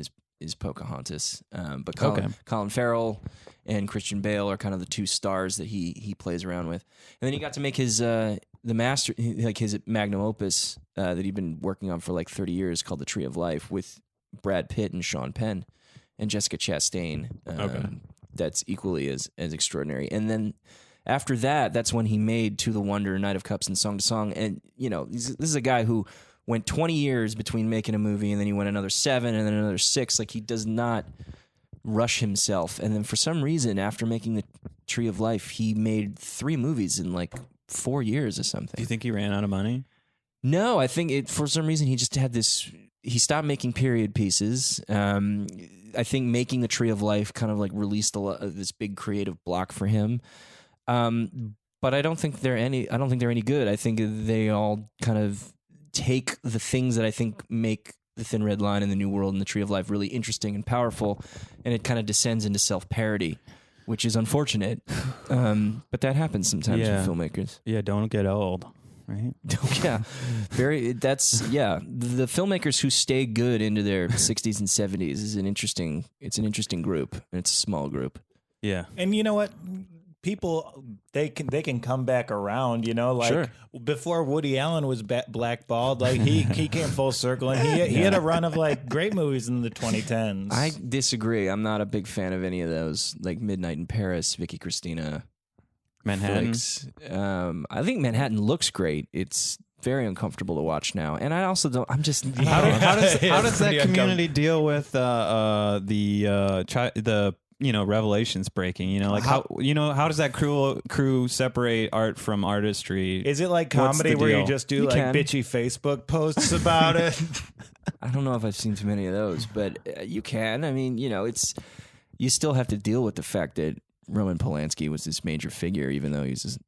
Pocahontas. But Colin Farrell and Christian Bale are kind of the two stars that he plays around with. And then he got to make his his magnum opus that he'd been working on for like 30 years, called The Tree of Life, with Brad Pitt and Sean Penn and Jessica Chastain. That's equally as extraordinary. And then after that, that's when he made To the Wonder, Night of Cups, and Song to Song. And, you know, this is a guy who went 20 years between making a movie, and then he went another 7, and then another 6. Like, he does not rush himself. And then for some reason, after making The Tree of Life, he made 3 movies in, like, 4 years or something. Do you think he ran out of money? No, I think for some reason he just had this... He stopped making period pieces. I think making The Tree of Life kind of, like, released this big creative block for him. But I don't think they're any good. I think they all kind of take the things that I think make The Thin Red Line and The New World and The Tree of Life really interesting and powerful, and it kind of descends into self-parody, which is unfortunate. But that happens sometimes with filmmakers. Yeah, don't get old, right? Yeah. The filmmakers who stay good into their 60s and 70s is an interesting group, and it's a small group. Yeah. And you know what? People, they can come back around, you know, like before Woody Allen was blackballed, like he came full circle, and he had a run of like great movies in the 2010s. I disagree. I'm not a big fan of any of those, like Midnight in Paris, Vicky Cristina, Manhattan. I think Manhattan looks great. It's very uncomfortable to watch now, and I also don't. I'm just how does that community deal with the revelations breaking. Like how does that crew separate art from artistry? Is it like What's comedy the where you deal? just do You like can. bitchy Facebook posts about it? I don't know if I've seen too many of those, but you can. I mean, you still have to deal with the fact that Roman Polanski was this major figure, even though he's,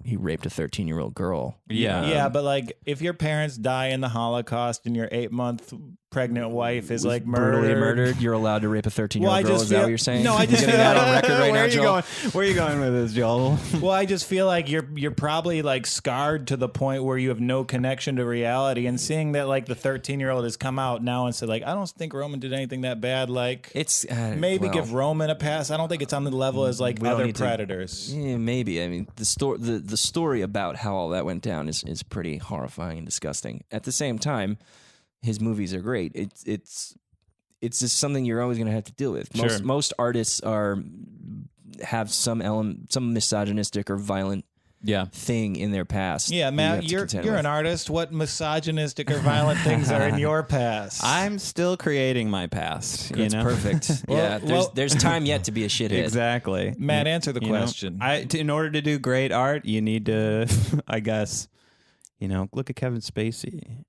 he raped a 13-year-old girl. Yeah. Yeah, but like if your parents die in the Holocaust and your 8-month pregnant wife is like Brutally murdered, you're allowed to rape a 13-year-old Well, I girl. just Is that feel- what you're saying? No, I just You're getting feel- that on record right Where now, are you Joel? going? Where are you going with this, Joel? Well, I just feel like you're probably like scarred to the point where you have no connection to reality, and seeing that like the 13-year-old has come out now and said like, I don't think Roman did anything that bad. Like It's maybe well, give Roman a pass. I don't think it's on the level as like we don't other need to- predators. Yeah, maybe. I mean, the story about how all that went down is pretty horrifying and disgusting. At the same time, his movies are great. It's just something you're always going to have to deal with. Sure. Most artists have some misogynistic or violent thing in their past. Yeah, that you Matt, have to you're contend an with. artist. What misogynistic or violent things are in your past? I'm still creating my past. That's perfect. Well, There's time yet to be a shithead. Exactly. Matt, answer the You know, question. in order to do great art, you need to, I guess, look at Kevin Spacey.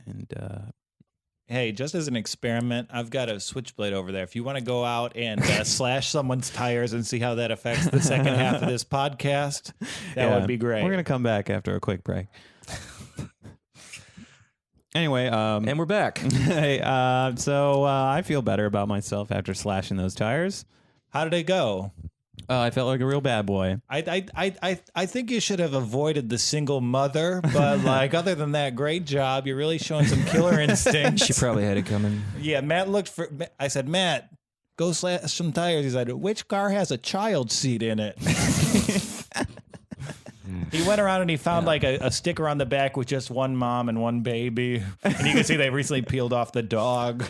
And Hey, just as an experiment, I've got a switchblade over there. If you want to go out and slash someone's tires and see how that affects the second half of this podcast, that would be great. We're going to come back after a quick break. Anyway, And we're back. hey, so I feel better about myself after slashing those tires. How did it go? I felt like a real bad boy. I think you should have avoided the single mother, but like other than that, great job. You're really showing some killer instinct. She probably had it coming. Yeah, Matt looked for. I said, Matt, go slash some tires. He said, which car has a child seat in it? He went around and he found like a sticker on the back with just one mom and one baby. And you can see they recently peeled off the dog.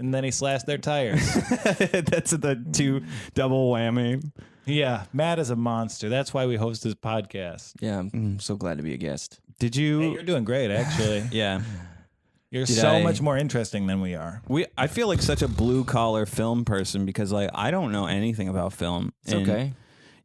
And then he slashed their tires. That's the two double whammy. Yeah, Matt is a monster. That's why we host this podcast. Yeah, I'm so glad to be a guest. Did you? Hey, you're doing great, actually. Yeah. You're Did so I- much more interesting than we are. I feel like such a blue collar film person because like I don't know anything about film. It's And, okay.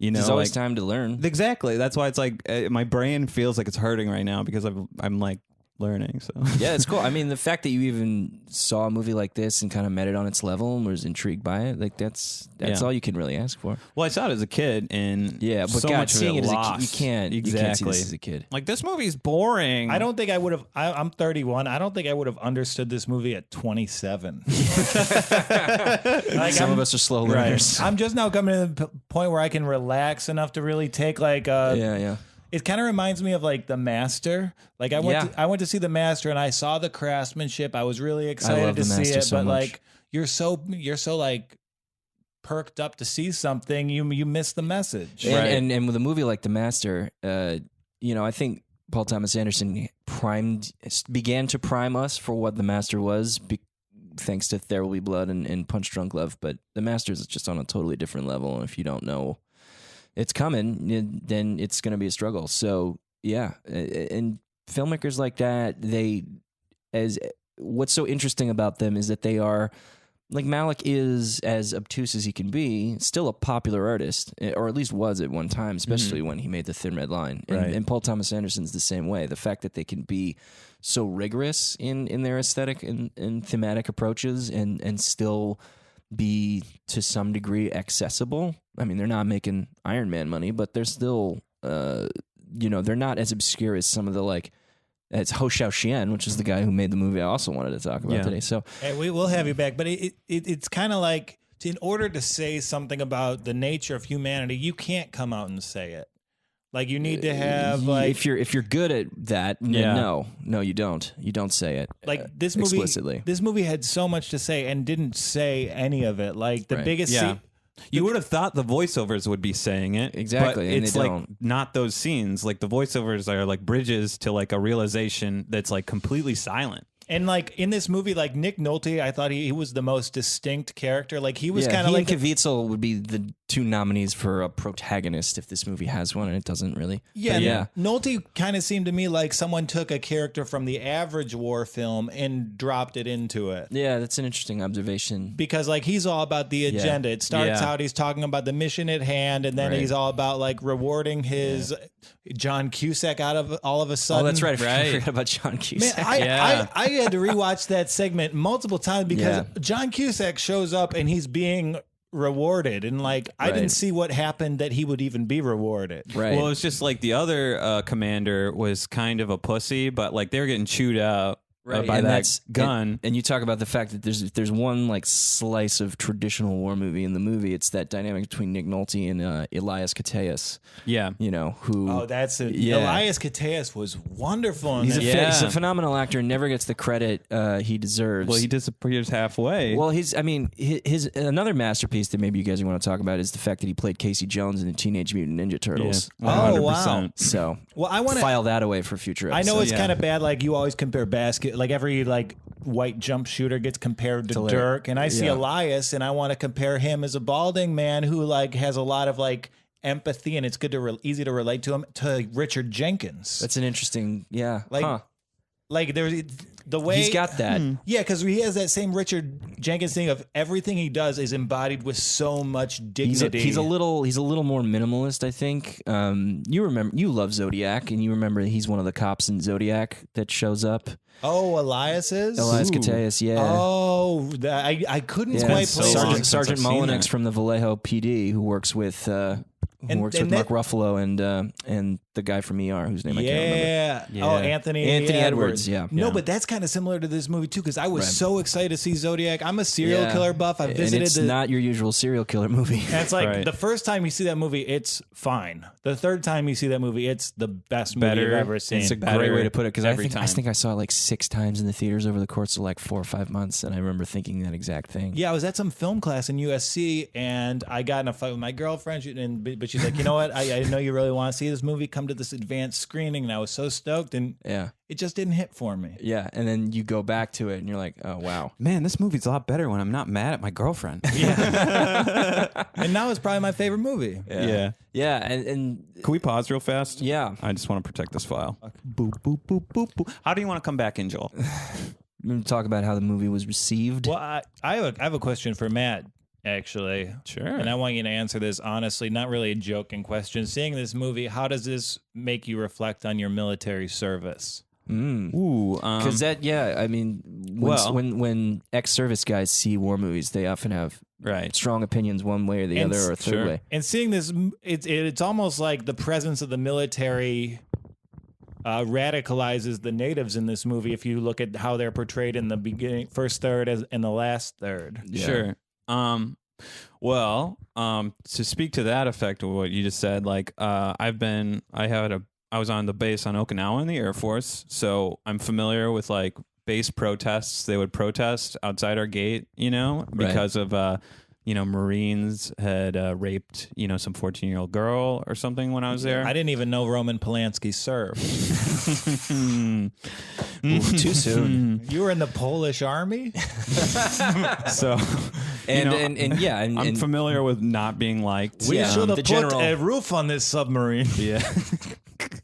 You know, There's always like, time to learn. Exactly. That's why it's like my brain feels like it's hurting right now because I'm like learning. So Yeah, it's cool. I mean, the fact that you even saw a movie like this and kind of met it on its level and was intrigued by it, like that's Yeah. all you can really ask for. Well, I saw it as a kid, and Yeah, but so God, much seeing of it as a lost. kid, you can't see exactly. this as a kid. Like this movie's boring. I don't think I would have. I'm 31. I don't think I would have understood this movie at 27. Like Some of us are slow learners. I'm just now coming to the point where I can relax enough to really take like Yeah. It kind of reminds me of like The Master. Like I went Yeah. to see The Master and I saw the craftsmanship. I was really excited love to The see Master it, so but much. like you're so like perked up to see something, you miss the message. And, Right. and with a movie like The Master, I think Paul Thomas Anderson began to prime us for what The Master was, thanks to There Will Be Blood and Punch Drunk Love. But The Master is just on a totally different level, and if you don't know it's coming, then it's going to be a struggle. So yeah, and filmmakers like that, what's so interesting about them is that they are. Like Malick is as obtuse as he can be, still a popular artist, or at least was at one time, especially when he made The Thin Red Line. And, Right. and Paul Thomas Anderson's the same way. The fact that they can be so rigorous in their aesthetic and thematic approaches and still be to some degree accessible. I mean, they're not making Iron Man money, but they're still, they're not as obscure as some of the it's Ho Xiaoxian, which is the guy who made the movie I also wanted to talk about Yeah. today. So Hey, we will have you back, but it's kind of like in order to say something about the nature of humanity, you can't come out and say it. Like you need to have like if you're good at that, Yeah. no, you don't. You don't say it. like this movie explicitly. This movie had so much to say and didn't say any of it. Like the Right. biggest Yeah. scene- You would have thought the voiceovers would be saying it. Exactly, But and it's they like don't. not those scenes. Like the voiceovers are like bridges to like a realization that's like completely silent. And like in this movie, like Nick Nolte, I thought he was the most distinct character. Like he was kind of he like and Caviezel would be the two nominees for a protagonist if this movie has one, and it doesn't really. Yeah. Nolte kind of seemed to me like someone took a character from the average war film and dropped it into it. Yeah, that's an interesting observation. Because like he's all about the agenda. It starts Yeah. out he's talking about the mission at hand, and then Right. he's all about like rewarding his John Cusack out of all of a sudden. Oh, that's right. I Right. forgot about John Man, Cusack. I had to rewatch that segment multiple times because Yeah. John Cusack shows up and he's being rewarded, and like I didn't Right. see what happened that he would even be rewarded. Right. Well, it's just like the other commander was kind of a pussy, but like they were getting chewed out by and that gun. And you talk about the fact that there's one like slice of traditional war movie in the movie. It's that dynamic between Nick Nolte and Elias Koteas. Yeah. You know who? Oh, that's it. Yeah. Elias Koteas was wonderful in he's this. he's a phenomenal actor and never gets the credit he deserves. Well, he disappears halfway. Well, his another masterpiece that maybe you guys want to talk about is the fact that he played Casey Jones in the Teenage Mutant Ninja Turtles. Yeah. Oh, wow. So Well, I want to file that away for future I episodes. know it's Yeah. kind of bad. Like you always compare like every like white jump shooter gets compared to Larry. Dirk, and I see Yeah. Elias, and I want to compare him as a balding man who like has a lot of like empathy, and it's good to easy to relate to him to Richard Jenkins. That's an interesting, Like- like there's the way He's got that. Yeah, because he has that same Richard Jenkins thing of everything he does is embodied with so much dignity. He's a little more minimalist, I think. You love Zodiac, and you remember he's one of the cops in Zodiac that shows up. Oh, Elias is. Elias Ooh. Koteas, yeah. Oh, I couldn't Yeah, quite so place long it. since Sergeant I've seen Mullinex that. from the Vallejo PD, who works with And Mark that- Ruffalo and the guy from ER, whose name I can't remember. Yeah. Oh, Anthony Edwards, yeah. No, Yeah. but that's kind of similar to this movie too, because I was Right. so excited to see Zodiac. I'm a serial Yeah. killer buff. I And visited it's the. not your usual serial killer movie. and it's like Right. the first time you see that movie, it's fine. The third time you see that movie, it's the best movie Better. you've ever seen. It's a Better great way to put it because I every think time. I saw it like 6 times in the theaters over the course of like 4 or 5 months, and I remember thinking that exact thing. Yeah, I was at some film class in USC, and I got in a fight with my girlfriend. But she's like, you know what? I know you really want to see this movie. Come to this advanced screening, and I was so stoked, and Yeah. it just didn't hit for me. Yeah, and then you go back to it, and you're like, "Oh wow!" Man, this movie's a lot better when I'm not mad at my girlfriend. And now it's probably my favorite movie. Yeah. Yeah, and Can we pause real fast? yeah, I just want to protect this file. Boop, boop, boop, boop, boop. How do you want to come back in, Joel? we're gonna talk about how the movie was received. Well, I have a question for Matt, actually. Sure. And I want you to answer this honestly, not really a joking question. Seeing this movie, how does this make you reflect on your military service? Ooh. Because I mean, when ex-service guys see war movies, they often have Right. strong opinions one way or the And other, or a third sure. way. And seeing this, it's almost like the presence of the military radicalizes the natives in this movie. If you look at how they're portrayed in the beginning, first third, and the last third. Yeah. Sure. Well, to speak to that effect of what you just said, like I was on the base on Okinawa in the Air Force, so I'm familiar with like base protests. They would protest outside our gate, because of Marines had raped, some 14-year-old girl or something when I was there. I didn't even know Roman Polanski served. Ooh, too soon. You were in the Polish army? So, I'm I'm familiar with not being liked. We Yeah, should have the put general- a roof on this submarine. Yeah.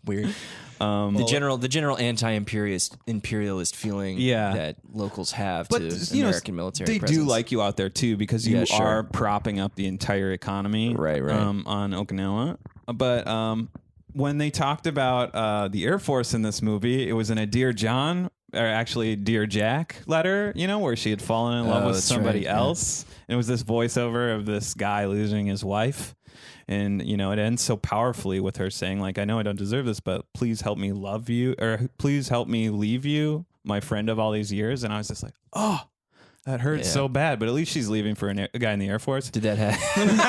Weird. The general anti-imperialist feeling Yeah. that locals have But to American military they presence. do like you out there too because you Yeah, sure. are propping up the entire economy, Right. on Okinawa. But when they talked about the Air Force in this movie, it was in a Dear John, or actually Dear Jack letter, where she had fallen in love Oh, with that's somebody right, yeah. else. And it was this voiceover of this guy losing his wife. And, it ends so powerfully with her saying, like, I know I don't deserve this, but please help me love you, or please help me leave you, my friend of all these years. And I was just like, oh, that hurts Yeah. so bad. But at least she's leaving for a guy in the Air Force. Did that happen?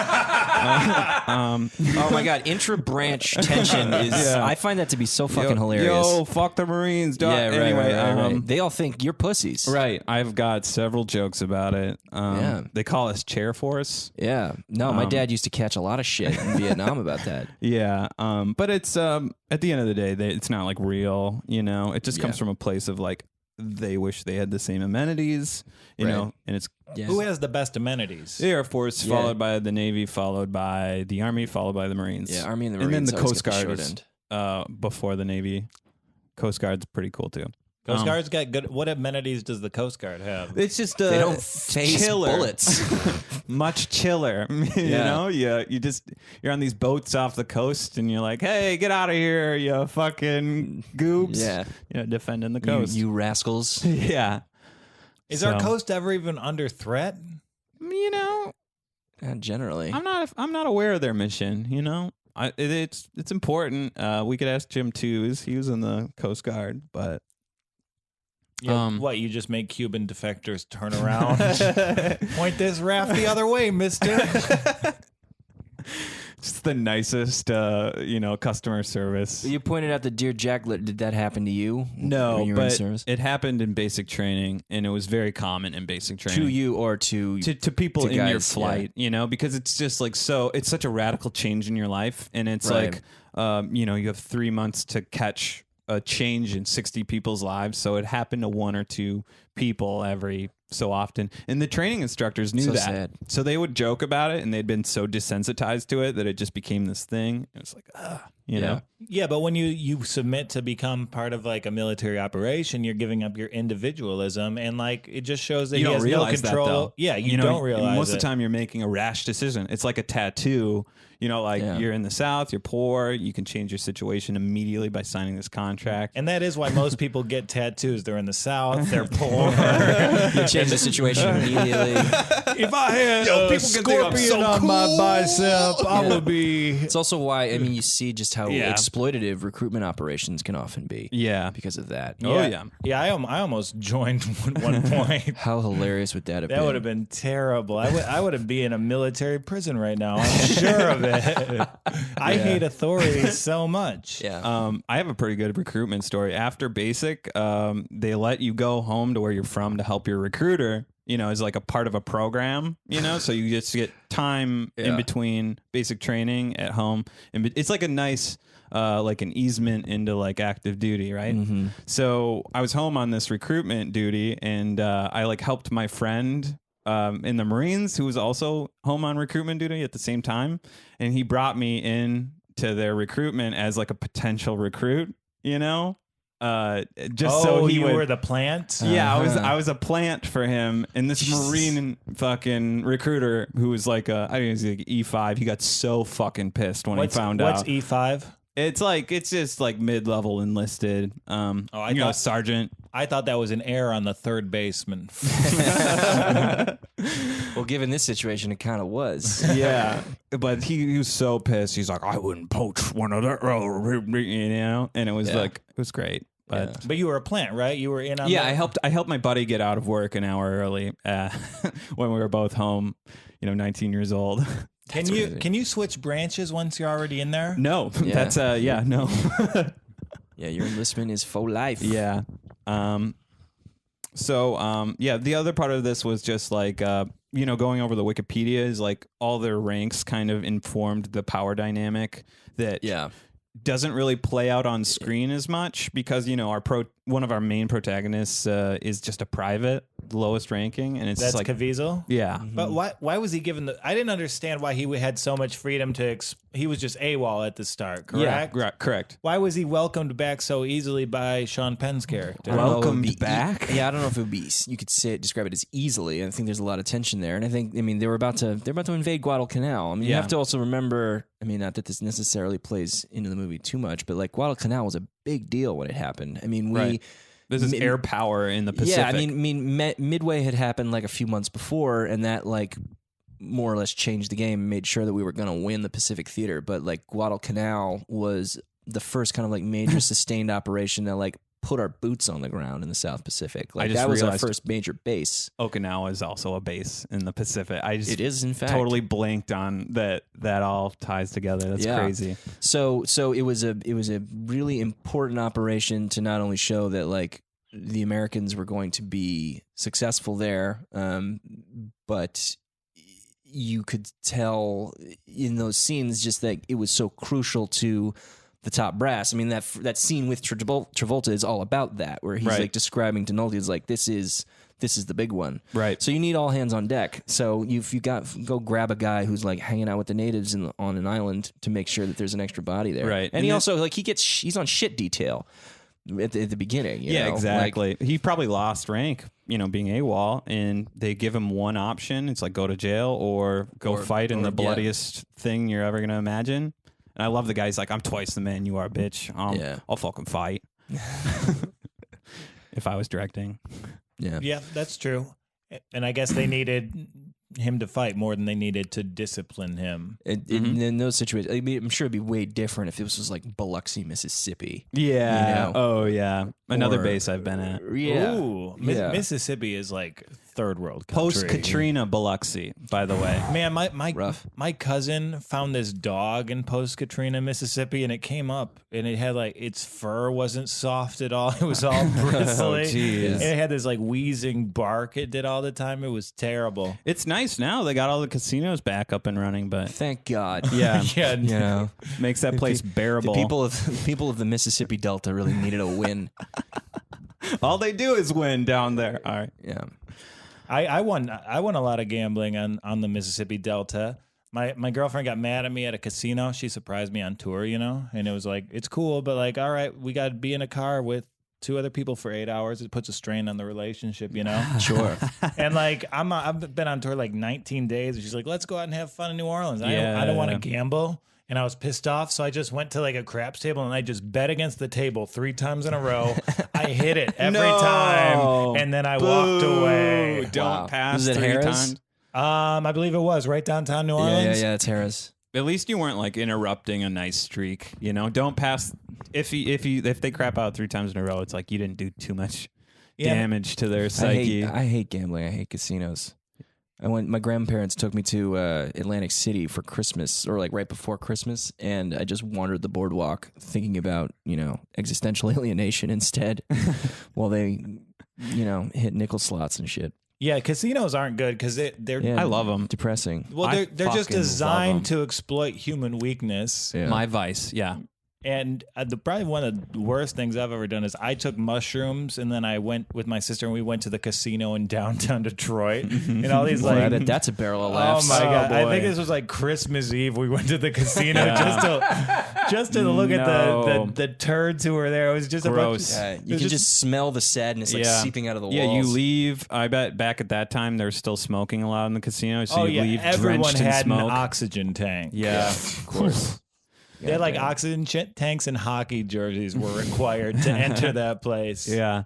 Oh my god, intra-branch tension is. Yeah. I find that to be so fucking hilarious. Yo, fuck the Marines. Dog. yeah, right, Anyway, right. They all think you're pussies. right. I've got several jokes about it. Yeah. They call us Chair Force. Yeah. No, my dad used to catch a lot of shit in Vietnam about that. Yeah. But it's at the end of the day, it's not like real. It just comes from a place of like, they wish they had the same amenities, you Right. know, and it's Yeah. Who has the best amenities? the Air Force, Yeah. followed by the Navy, followed by the Army, followed by the Marines. Yeah, Army and the and then Marines the always Coast get the Guard short is end. before the Navy. Coast Guard's pretty cool too. Coast Guard's got good. What amenities does the Coast Guard have? It's just They don't face chiller. bullets. Much chiller. You Yeah. know, you're on these boats off the coast, and you're like, "Hey, get out of here, you fucking goobs!" Yeah. you know, defending the coast. You rascals. yeah, Is our So, coast ever even under threat? You know, Generally. I'm not aware of their mission. You know, it's important. We could ask Jim Tews. He was in the Coast Guard, but Yeah, what, you just make Cuban defectors turn around? Point this raft the other way, mister. just the nicest, customer service. You pointed out that Dear Jack, did that happen to you? No, when you were in but service? it happened in basic training, and it was very common in basic training. To you or to to people to in your guys, flight, you know, because it's just like it's such a radical change in your life, and it's Right. like, you have 3 months to catch a change in 60 people's lives, so it happened to one or two people every so often, and the training instructors knew So that, sad. so they would joke about it, and they'd been so desensitized to it that it just became this thing. It was like, you know. Yeah, but when you submit to become part of like a military operation, you're giving up your individualism, and like it just shows that You he don't has no realize that, control. though. Yeah, you don't realize most it. of the time you're making a rash decision. It's like a tattoo. You know, like Yeah. you're in the South, you're poor, you can change your situation immediately by signing this contract. And that is why most people get tattoos. They're in the South. They're poor. You change the situation immediately. If I had a people can think I'm scorpion so on my cool. bicep, I would be. It's also why, I mean, you see just how Yeah. exploitative recruitment operations can often be. Yeah. Because of that. Oh, yeah. Yeah, I almost joined at one point. How hilarious would that have been? That would have been terrible. I would be in a military prison right now. I'm sure of it. I hate authority so much. Yeah. I have a pretty good recruitment story. After basic, they let you go home to where you're from to help your recruiter, you know, as like a part of a program, you know, so you just get time in Yeah. between basic training at home. And it's like a nice, like an easement into like active duty, right? Mm-hmm. So I was home on this recruitment duty, and I like helped my friend in the Marines who was also home on recruitment duty at the same time, and he brought me in to their recruitment as like a potential recruit, you know, just so he you would. were the plant. Yeah, Uh-huh. I was a plant for him, and this Marine fucking recruiter who was like I think he was like E5. He got so fucking pissed when he found what's out. E5? It's just like mid-level enlisted. I you know, thought- sergeant. I thought that was an error on the third baseman. Well, given this situation, it kind of was. Yeah, but he was so pissed. He's like, I wouldn't poach one of their, you know, and it was Yeah. like it was great. But Yeah. But you were a plant, right? You were in on yeah, that? I helped my buddy get out of work an hour early when we were both home. 19 years old. Can you switch branches once you're already in there? No, Yeah. that's no. Yeah, your enlistment is for life. Yeah. The other part of this was just like, going over the Wikipedia is like all their ranks kind of informed the power dynamic that Yeah. doesn't really play out on screen as much because, one of our main protagonists is just a private, the lowest ranking. And it's That's like, Caviezel? yeah. But why was he given I didn't understand why he had so much freedom he was just AWOL at the start, correct? Yeah, correct. Why was he welcomed back so easily by Sean Penn's character? I don't know if it would Welcomed be back? Yeah, I don't know if it would be. You could describe it as easily. I think there's a lot of tension there, and I think they were about to invade Guadalcanal. I mean, you Yeah. have to also remember. I mean, not that this necessarily plays into the movie too much, but like Guadalcanal was a big deal when it happened. I mean, Right. This is air power in the Pacific. Yeah, I mean, Midway had happened like a few months before, and that like more or less changed the game and made sure that we were going to win the Pacific Theater. But like Guadalcanal was the first kind of like major sustained operation that like put our boots on the ground in the South Pacific. Like just that was our realized- first major base. Okinawa is also a base in the Pacific. I just It is, in fact. totally blanked on that. That all ties together. That's Yeah. crazy. So it was a really important operation to not only show that like the Americans were going to be successful there, but you could tell in those scenes just that it was so crucial to the top brass. I mean, that scene with Travolta is all about that, where he's like describing to Nolte, is like, this is the big one. Right. So you need all hands on deck. So go grab a guy who's like hanging out with the natives on an island to make sure that there's an extra body there. Right. And he also like he's on shit detail at the beginning. You know? Exactly. Like, he probably lost rank, being AWOL, and they give him one option. It's like go to jail or fight in the bloodiest thing you're ever going to imagine. And I love the guy. He's like, I'm twice the man you are, bitch. I'll fucking fight. If I was directing. Yeah, that's true. And I guess they needed him to fight more than they needed to discipline him. In those situations, I mean, I'm sure it'd be way different if it was just Biloxi, Mississippi. Yeah. You know? Oh, yeah. Another base I've been at. Yeah. Ooh, Mississippi is like third world country. Post Katrina Biloxi, by the way. Man, my cousin found this dog in post Katrina Mississippi, and it came up, and it had its fur wasn't soft at all. It was all bristly. And it had this wheezing bark it did all the time. It was terrible. It's nice now. They got all the casinos back up and running, but thank God. Yeah. Yeah. Makes that place bearable. The people of the Mississippi Delta really needed a win. All they do is win down there. All right. Yeah. I won a lot of gambling on the Mississippi Delta. My girlfriend got mad at me at a casino. She surprised me on tour, and it was it's cool, but all right, we got to be in a car with 2 other people for 8 hours. It puts a strain on the relationship, Sure. And I've been on tour 19 days, and she's like, let's go out and have fun in New Orleans. I don't want to gamble. And I was pissed off, so I just went to a craps table and I just bet against the table 3 times in a row. I hit it every time, and then I walked away. Don't pass Was it 3 Harris? times. I believe it was right downtown New Orleans. Yeah, it's Harris. At least you weren't interrupting a nice streak. Don't pass. If they crap out 3 times in a row, it's you didn't do too much damage to their psyche. I hate gambling. I hate casinos. My grandparents took me to Atlantic City for Christmas, or right before Christmas, and I just wandered the boardwalk thinking about, existential alienation instead while they, hit nickel slots and shit. Yeah, casinos aren't good because they're. I love them. Depressing. Well, they're just fucking designed love 'em. to exploit human weakness. Yeah. My vice, yeah. And probably one of the worst things I've ever done is I took mushrooms, and then I went with my sister and we went to the casino in downtown Detroit. And all these Boy, I bet that's a barrel of laughs. Oh my God. I boy. think this was Christmas Eve. We went to the casino just to look at the turds who were there. It was just Gross. a bunch. You can just smell the sadness seeping out of the walls. Yeah, you leave. I bet back at that time they're still smoking a lot in the casino, so you leave everyone drenched in had smoke. an oxygen tank. Yeah, of course. They had oxygen tanks, and hockey jerseys were required to enter that place. Yeah.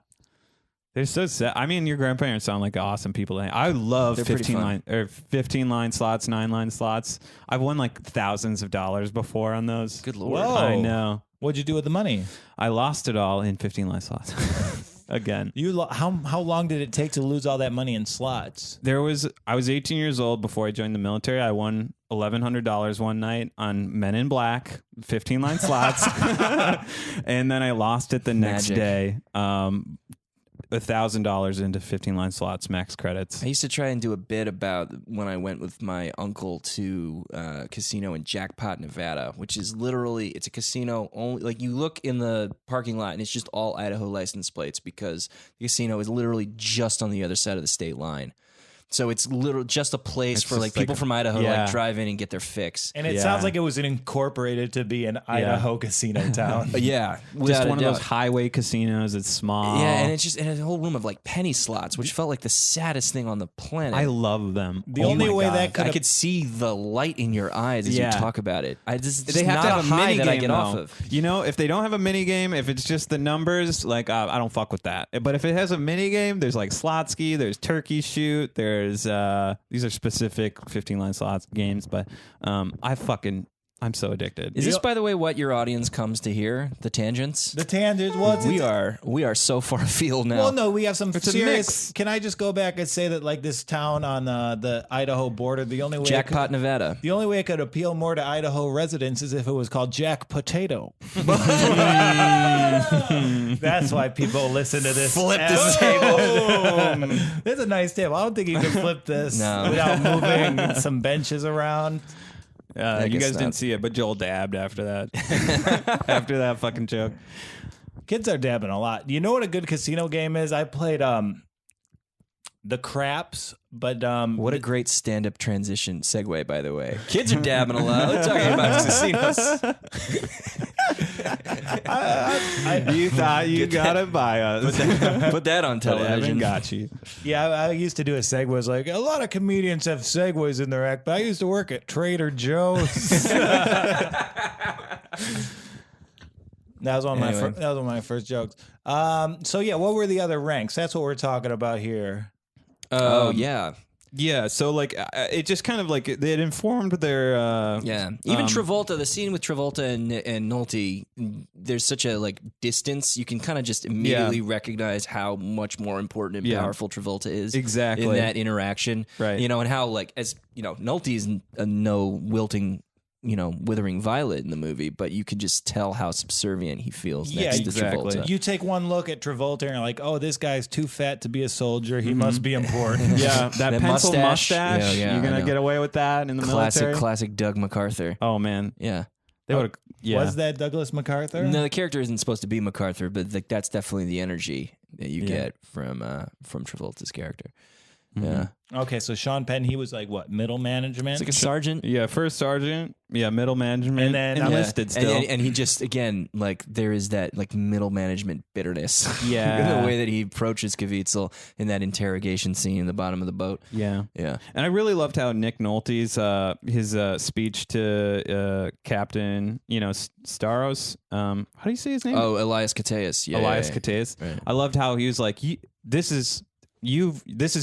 They're so sad. I mean, your grandparents sound like awesome people. I love They're 15 line slots, 9 line slots. I've won thousands of dollars before on those. Good Lord. Whoa. I know. What'd you do with the money? I lost it all in 15 line slots. Again. How long did it take to lose all that money in slots? I was 18 years old before I joined the military. I won $1,100 one night on Men in Black, 15 line slots. And then I lost it the next day. $1,000 into 15 line slots, max credits. I used to try and do a bit about when I went with my uncle to a casino in Jackpot, Nevada, which is literally, it's a casino only, you look in the parking lot and it's just all Idaho license plates because the casino is literally just on the other side of the state line. So it's literally just a place for people from Idaho to drive in and get their fix. And it sounds like it was incorporated to be an Idaho casino town. Yeah, Just one of those highway casinos. It's small. Yeah, and it has a whole room of penny slots, which felt like the saddest thing on the planet. I love them. The only way that I could see the light in your eyes as you talk about it. They have to have a high mini that game I get off of. If they don't have a mini game, if it's just the numbers, I don't fuck with that. But if it has a mini game, there's Slotsky, there's Turkey Shoot, there's these are specific 15 line slots games, but I'm so addicted. Is this, by the way, what your audience comes to hear? The tangents? The tangents. Well, we are so far afield now. Well, no, we have some serious. mix. Can I just go back and say that this town on the Idaho border, the only way Jackpot, Nevada. The only way it could appeal more to Idaho residents is if it was called Jack Potato. That's why people listen to this. Flip this table. It's a nice table. I don't think you can flip this without moving some benches around. I You guess guys not. didn't see it, but Joel dabbed after that. After that fucking joke. Kids are dabbing a lot. You know what a good casino game is? I played the craps, but What a great stand-up transition segue, by the way. Kids are dabbing a lot. We're talking about casinos. You thought you got it by us. Put that on But Evan television. got you. Yeah, I used to do a segue. It was like a lot of comedians have segues in their act, but I used to work at Trader Joe's. That was one of Anyway. that was one of my first jokes. So yeah, what were the other ranks? That's what we're talking about here. Yeah. Yeah, so like it just kind of like it informed their Yeah. Even Travolta, the scene with Travolta and Nolte, there's such a like distance. You can kind of just immediately recognize how much more important and powerful Travolta is. Exactly. In that interaction. Right. You know, and how like, as you know, Nolte's a no wilting, you know, withering violet in the movie, but you can just tell how subservient he feels next to exactly. Travolta. You take one look at Travolta and you're like, oh, this guy's too fat to be a soldier. He must be important. Yeah, that pencil mustache. Yeah, you're I gonna know. get away with that in the military. Classic Doug MacArthur. Oh man, Yeah. they would. Yeah, Was that Douglas MacArthur? No, the character isn't supposed to be MacArthur, but like that's definitely the energy that you get from Travolta's character. Yeah, Okay, so Sean Penn, he was like what, middle management? it's like a sergeant. yeah. First sergeant. Yeah, middle management. And then- enlisted And- still. and he just again like there is that like middle management bitterness. Yeah. the way that he approaches Caviezel in that interrogation scene in the bottom of the boat. yeah. Yeah, And I really loved how Nick Nolte's his speech to Captain, Staros. How do you say his name? Oh, Elias Koteas. Yeah, Elias yeah, Koteas. Right. I loved how he was like, this is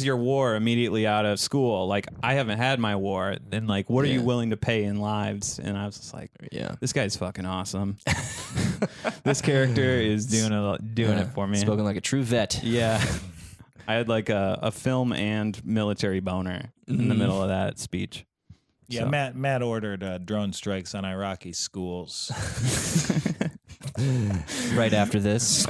your war immediately out of school. Like, I haven't had my war. And like, what are you Yeah. willing to pay in lives? And I was just like, Yeah. this guy's fucking awesome. This character is doing it for me. Spoken like a true vet. Yeah. I had like a film and military boner in the middle of that speech. Yeah, So. Matt ordered drone strikes on Iraqi schools. Right after this.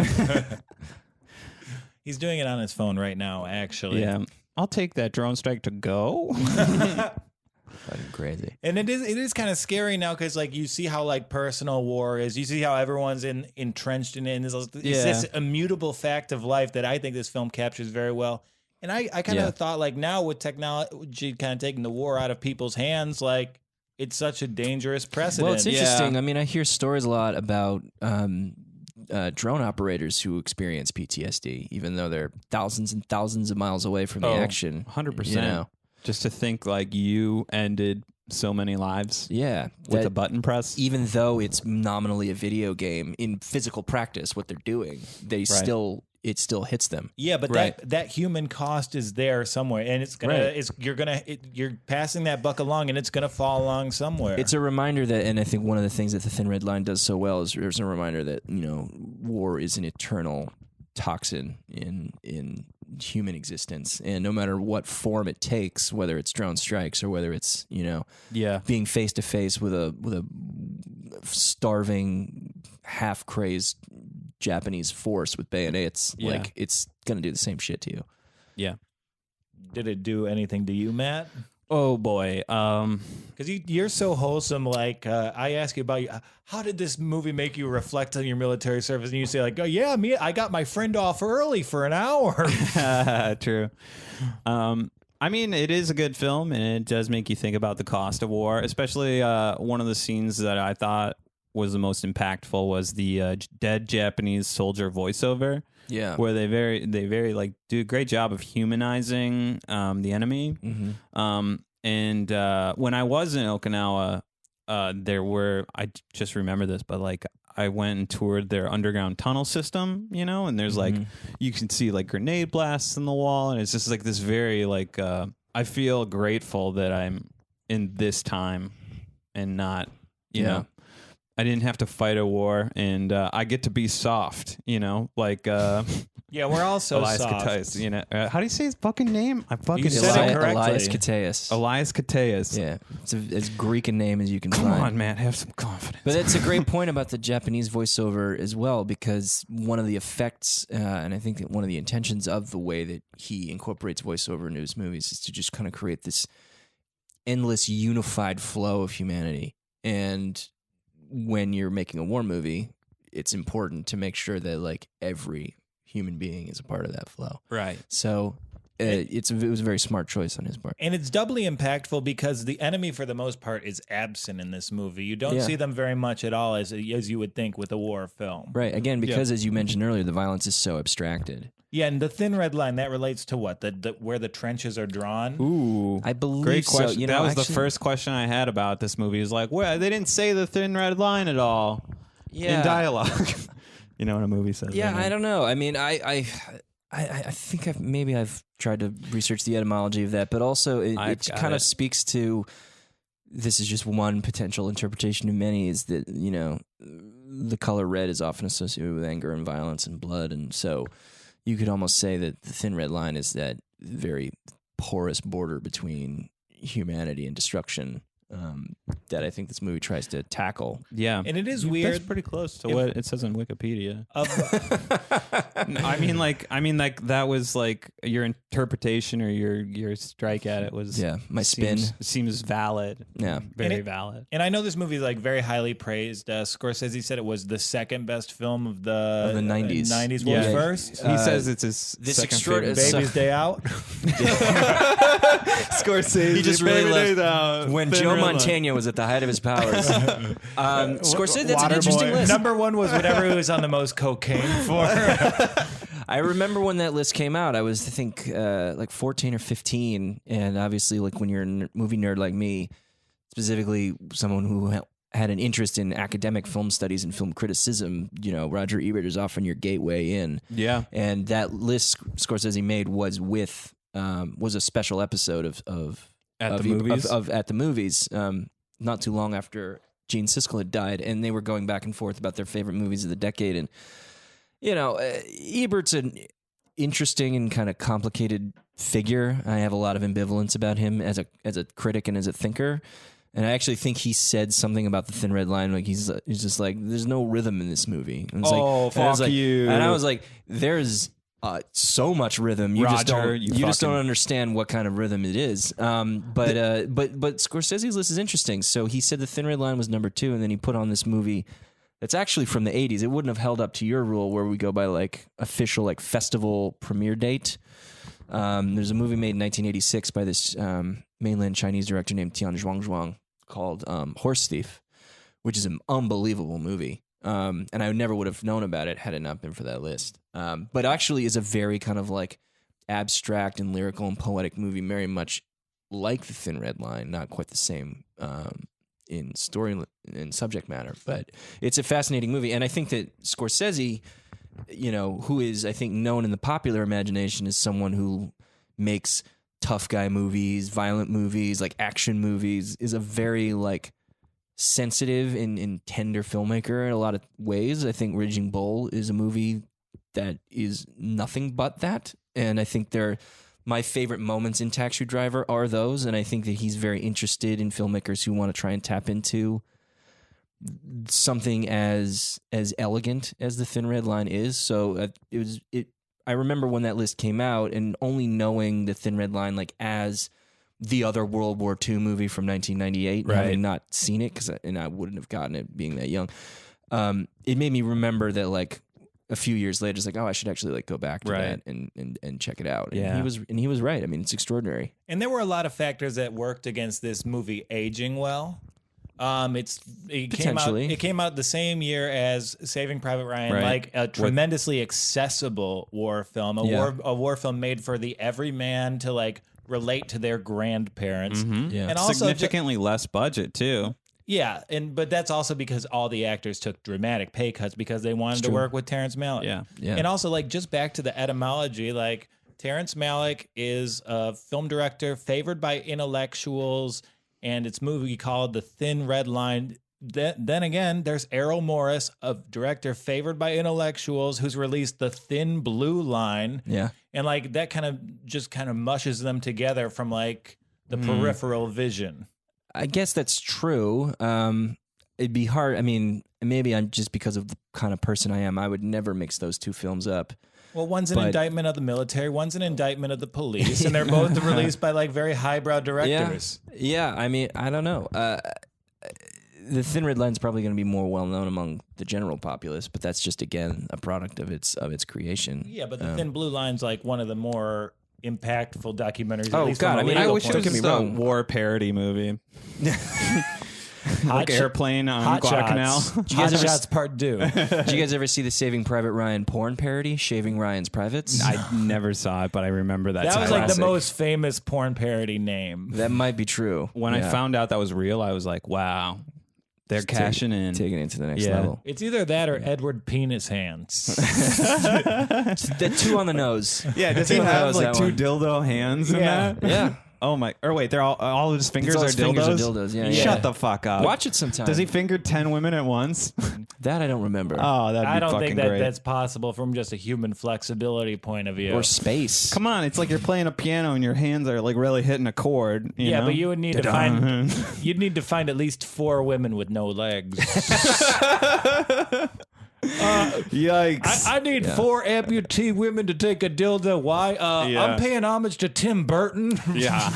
He's doing it on his phone right now, actually. Yeah. I'll take that drone strike to go. Fucking crazy. And it is kind of scary now because like you see how like personal war is. You see how everyone's entrenched in it. And it's this immutable fact of life that I think this film captures very well. And I kind of thought like now with technology kind of taking the war out of people's hands, like it's such a dangerous precedent. Well, it's interesting. I mean, I hear stories a lot about drone operators who experience PTSD, even though they're thousands and thousands of miles away from the action. 100%. You know? Just to think like you ended so many lives Yeah. with that a button press. even though it's nominally a video game, in physical practice, what they're doing, it still hits them. Yeah, but that human cost is there somewhere, and it's gonna you're passing that buck along, and it's gonna fall along somewhere. It's a reminder that, and I think one of the things that the Thin Red Line does so well is there's a reminder that war is an eternal toxin in human existence, and no matter what form it takes, whether it's drone strikes or whether it's being face to face with a starving, half crazed Japanese force with bayonets, like it's gonna do the same shit to you. Yeah. Did it do anything to you, Matt? Oh boy. Because you're so wholesome. Like I ask you about how did this movie make you reflect on your military service, and you say like, oh yeah, I got my friend off early for an hour. True. I mean, it is a good film, and it does make you think about the cost of war. Especially one of the scenes that I thought was the most impactful was the dead Japanese soldier voiceover. Yeah, where they very like do a great job of humanizing the enemy. And when I was in Okinawa, I just remember this, but like I went and toured their underground tunnel system, and there's like you can see like grenade blasts in the wall, and it's just like this very like I feel grateful that I'm in this time and not you know. I didn't have to fight a war, and I get to be soft, like Yeah, we're all so Elias soft. Koteas, how do you say his fucking name? I fucking You said it correctly. Elias Koteas. Elias Koteas. Yeah, it's as Greek a name as you can Come find. on, man, have some confidence. But that's a great point about the Japanese voiceover as well, because one of the effects, and I think that one of the intentions of the way that he incorporates voiceover into his movies is to just kind of create this endless unified flow of humanity. And when you're making a war movie, it's important to make sure that like every human being is a part of that flow. Right. So it was a very smart choice on his part. And it's doubly impactful because the enemy, for the most part, is absent in this movie. You don't see them very much at all, as you would think with a war film. Right. Again, because as you mentioned earlier, the violence is so abstracted. Yeah, and the thin red line, that relates to what? Where the trenches are drawn? Ooh, I believe great question. so. You that know, was the actually- first question I had about this movie. Is like, well, they didn't say the thin red line at all in dialogue. You know what a movie says? Yeah, I don't know. I mean, I think I've tried to research the etymology of that, but also it kind of speaks to, this is just one potential interpretation of many, is that, you know, the color red is often associated with anger and violence and blood, and so you could almost say that the thin red line is that very porous border between humanity and destruction that I think this movie tries to tackle. Yeah, and it is That's weird. pretty close to what it says on Wikipedia. I mean, like that was like your interpretation or your strike at it was. Yeah, my spin seems valid. Yeah, very valid. And I know this movie is like very highly praised. Scorsese said it was the second best film of the 90s. 90s. What was first? He says it's his second favorite. Baby's Day Out. Scorsese. He just really Baby loved when Joe Montana was at the height of his powers. Scorsese, that's an interesting list. Number one was whatever he was on the most cocaine for. I remember when that list came out, I was, I think, like 14 or 15. And obviously, like when you're a movie nerd like me, specifically someone who had an interest in academic film studies and film criticism, you know, Roger Ebert is often your gateway in. Yeah. And that list Scorsese made was with, was a special episode of At the movies, not too long after Gene Siskel had died, and they were going back and forth about their favorite movies of the decade. And you know, Ebert's an interesting and kind of complicated figure. I have a lot of ambivalence about him as a critic and as a thinker. And I actually think he said something about the thin red line, like he's just like, there's no rhythm in this movie. And it's fuck you! And I was like, there's so much rhythm. You Roger, just don't understand what kind of rhythm it is. But Scorsese's list is interesting. So he said the Thin Red Line was number 2, and then he put on this movie that's actually from the 80s. It wouldn't have held up to your rule where we go by like official like festival premiere date. There's a movie made in 1986 by this mainland Chinese director named Tian Zhuangzhuang called Horse Thief, which is an unbelievable movie. And I never would have known about it had it not been for that list. But actually is a very kind of like abstract and lyrical and poetic movie, very much like The Thin Red Line, not quite the same in story and subject matter. But it's a fascinating movie. And I think that Scorsese, you know, who is, I think, known in the popular imagination as someone who makes tough guy movies, violent movies, like action movies, is a very like sensitive and tender filmmaker in a lot of ways. I think Raging Bull is a movie that is nothing but that. And I think my favorite moments in Taxi Driver are those. And I think that he's very interested in filmmakers who want to try and tap into something as elegant as The Thin Red Line is. So I remember when that list came out and only knowing The Thin Red Line like as the other World War II movie from 1998, right. Having not seen it, and I wouldn't have gotten it being that young. It made me remember that like a few years later, it's like, oh, I should actually like go back to that and check it out. Yeah. And he was right. I mean, it's extraordinary. And there were a lot of factors that worked against this movie aging well. It came out the same year as Saving Private Ryan, like a tremendously accessible war film, a war film made for the everyman to like relate to their grandparents, and also significantly less budget too. Yeah, but that's also because all the actors took dramatic pay cuts because they wanted to work with Terrence Malick. Yeah. And also, like, just back to the etymology, like, Terrence Malick is a film director favored by intellectuals, and it's a movie called The Thin Red Line. Then again, there's Errol Morris, a director favored by intellectuals, who's released The Thin Blue Line. Yeah. And, like, that kind of mushes them together from, like, the peripheral vision. I guess that's true. It'd be hard. I mean, maybe I'm just because of the kind of person I am, I would never mix those two films up. Well, one's an But- indictment of the military, one's an indictment of the police, and they're both released by like very highbrow directors. Yeah. I mean, I don't know. The Thin Red Line's probably going to be more well known among the general populace, but that's just again a product of its creation. Yeah, but the Thin Blue Line's like one of the more impactful documentaries. Oh, at least God, from a I mean, legal I wish it point. was Don't get just me a wrong. war parody movie. Like Hot Airplane on Hot Guadalcanal. Shots. you guys Hot ever- Shots Part 2. Did you guys ever see the Saving Private Ryan porn parody, Shaving Ryan's Privates? I never saw it, but I remember that. That was like the classic. most famous porn parody name. That might be true. When I Yeah. found out that was real, I was like, wow, they're cashing in. Taking it to the next Yeah. level. It's either that or Edward Penis Hands. The two on the nose. Yeah, does Two he on the have nose, like that two one. dildo hands in Yeah. that? Yeah. Oh my! Or wait, they're all of his fingers all are his dildos. fingers are dildos, yeah, yeah. Shut the fuck up. Watch it sometime. Does he finger 10 women at once? That I don't remember. Oh, that'd be I don't fucking think that great. that's possible from just a human flexibility point of view. Or space. Come on, it's like you're playing a piano and your hands are like really hitting a chord. You yeah, know? but you would need to find you'd need to find at least 4 women with no legs. Yikes! I need 4 amputee women to take a dildo. Why? Yeah. I'm paying homage to Tim Burton. yeah,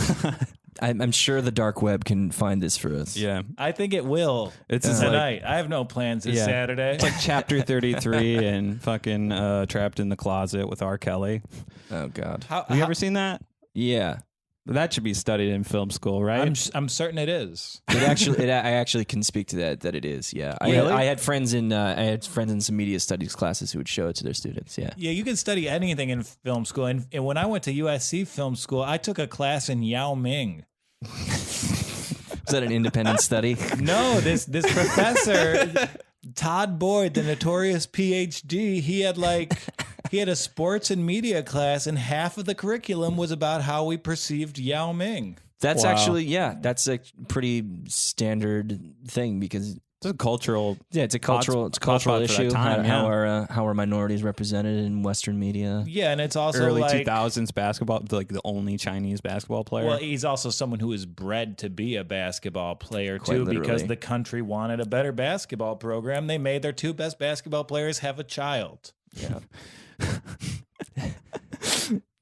I'm sure the dark web can find this for us. yeah. I think it will. It's just tonight. I have no plans this Yeah. Saturday. It's like Chapter 33 and fucking Trapped in the Closet with R. Kelly. Oh God. Have you ever seen that? Yeah. That should be studied in film school, right? I'm certain it is. I actually can speak to that it is. Yeah. Really? I had friends in some media studies classes who would show it to their students. Yeah. Yeah, you can study anything in film school. And when I went to USC film school, I took a class in Yao Ming. Is that an independent study? No, this professor, Todd Boyd, the notorious PhD, he had a sports and media class, and half of the curriculum was about how we perceived Yao Ming. That's Wow. actually, yeah, that's a pretty standard thing because It's a cultural. it's a cultural hotspot for that issue. time, how yeah. are minorities represented in Western media? Yeah, and it's also Early like 2000s basketball, like the only Chinese basketball player. well, he's also someone who was bred to be a basketball player Quite too, literally. because the country wanted a better basketball program. They made their 2 best basketball players have a child. Yeah.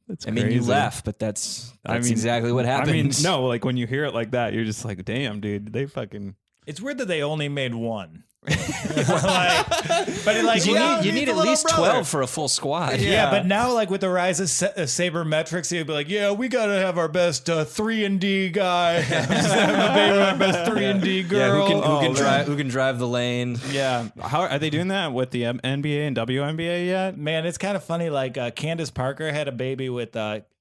That's I mean, you crazy. laugh, but that's exactly what happened. I mean, no, like when you hear it like that, you're just like, damn, dude, they fucking. It's weird that they only made 1. but like You need at least 12 for a full squad. Yeah, but now, like with the rise of sabermetrics, you'd be like, "Yeah, we gotta have our best 3-and-D guy, our best 3-and-D girl." Who can drive the lane? Yeah. How are they doing that with the NBA and WNBA yet? Man, it's kind of funny. Like Candace Parker had a baby with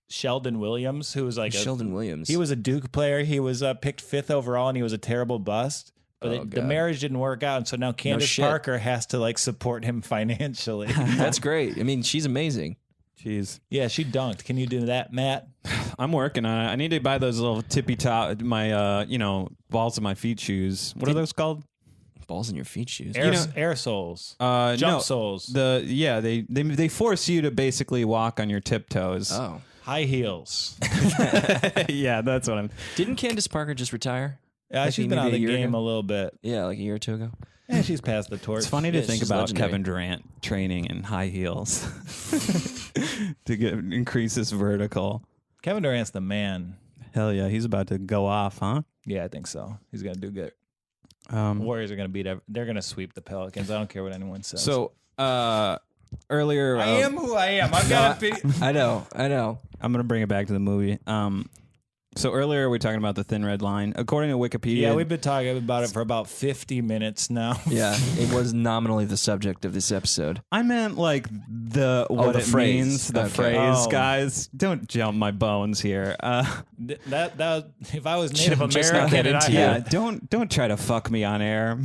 Sheldon Williams, who was like Sheldon Williams. He was a Duke player. He was picked 5th overall, and he was a terrible bust. But the God. marriage didn't work out, and so now Candace shit. Parker has to like support him financially. That's great. I mean, she's amazing. Jeez. Yeah, she dunked. Can you do that, Matt? I'm working on it. I need to buy those little tippy top, my, balls in my feet shoes. What are those called? Balls in your feet shoes. Air soles. Jump no, soles. They force you to basically walk on your tiptoes. Oh. High heels. Yeah, that's what I'm. Didn't Candace Parker just retire? Yeah, she's think been out of maybe the a year game ago? a little bit. Yeah, like a year or two ago. Yeah, she's passed the torch. It's funny to Yeah, think she's about legendary. Kevin Durant training in high heels to increase his vertical. Kevin Durant's the man. Hell yeah, he's about to go off, huh? Yeah, I think so. He's gonna do good. Um, Warriors are gonna beat. They're gonna sweep the Pelicans. I don't care what anyone says. so earlier, I am who I am. I've got to be. I know. I'm gonna bring it back to the movie. So earlier we were talking about the Thin Red Line. According to Wikipedia, Yeah, we've been talking about it for about 50 minutes now. Yeah, it was nominally the subject of this episode. I meant like what the it phrase. means, the Okay. phrase, Oh. guys. Don't jump my bones here. That if I was Native Just not get American, into I it. Yeah, don't try to fuck me on air.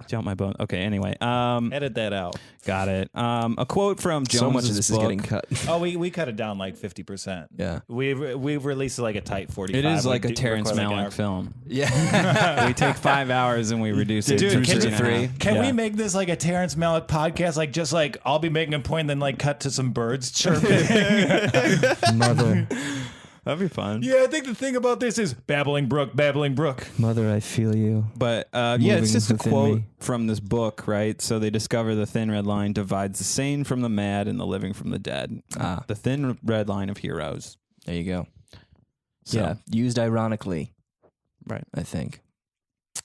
Jump my bone. Okay, anyway. edit that out. Got it. A quote from Jones's So much of this book. is getting cut. Oh, we cut it down like 50%. Yeah. We've released like a tight 45. It is like We a Terrence record like Malick our- film. Yeah. We take 5 hours and we reduce it Dude, to can 3.5. Can Yeah. we make this like a Terrence Malick podcast? Like just like I'll be making a point, then like cut to some birds chirping. Mother. That'd be fun. Yeah, I think the thing about this is babbling brook. Mother, I feel you. But yeah, it's Moving just a within quote me. from this book, right? So they discover the thin red line divides the sane from the mad and the living from the dead. The thin red line of heroes. There you go. So, Yeah, used ironically, right. I think.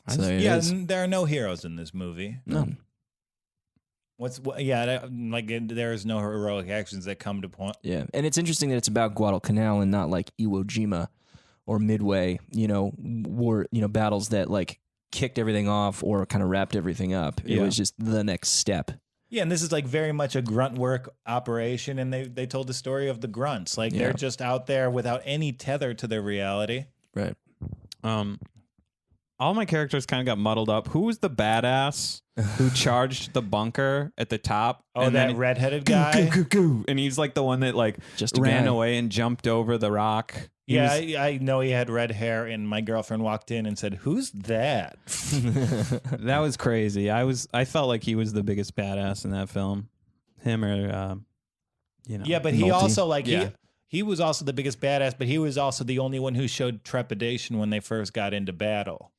I So just- there it Yeah, is. there are no heroes in this movie. None. There is no heroic actions that come to point. Yeah, and it's interesting that it's about Guadalcanal and not like Iwo Jima or Midway. War. Battles that like kicked everything off or kind of wrapped everything up. It Yeah. was just the next step. Yeah, and this is like very much a grunt work operation, and they told the story of the grunts. Like Yeah. they're just out there without any tether to their reality. Right. All my characters kind of got muddled up. Who was the badass who charged the bunker at the top? Oh, and that then redheaded guy. and he's like the one that like Just a ran guy. away and jumped over the rock. He Yeah, was- I know he had red hair, and my girlfriend walked in and said, "Who's that?" that was crazy. I felt like he was the biggest badass in that film. Him or Yeah, but he Multi. also like Yeah. he was also the biggest badass, but he was also the only one who showed trepidation when they first got into battle.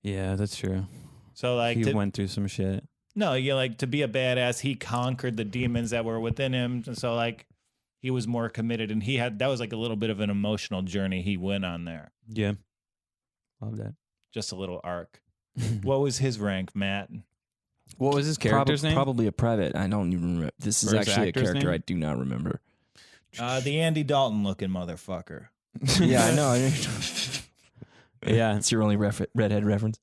Yeah, that's true. So like He went through some shit. no, you like to be a badass, he conquered the demons that were within him. And so like he was more committed, and that was like a little bit of an emotional journey he went on there. Yeah. Love that. Just a little arc. What was his rank, Matt? What was his character's name? Probably a private. I don't even remember. This is Or his actually a actor's character name? Uh, I do not remember. The Andy Dalton looking motherfucker. Yeah, I know. Yeah. That's your only redhead reference.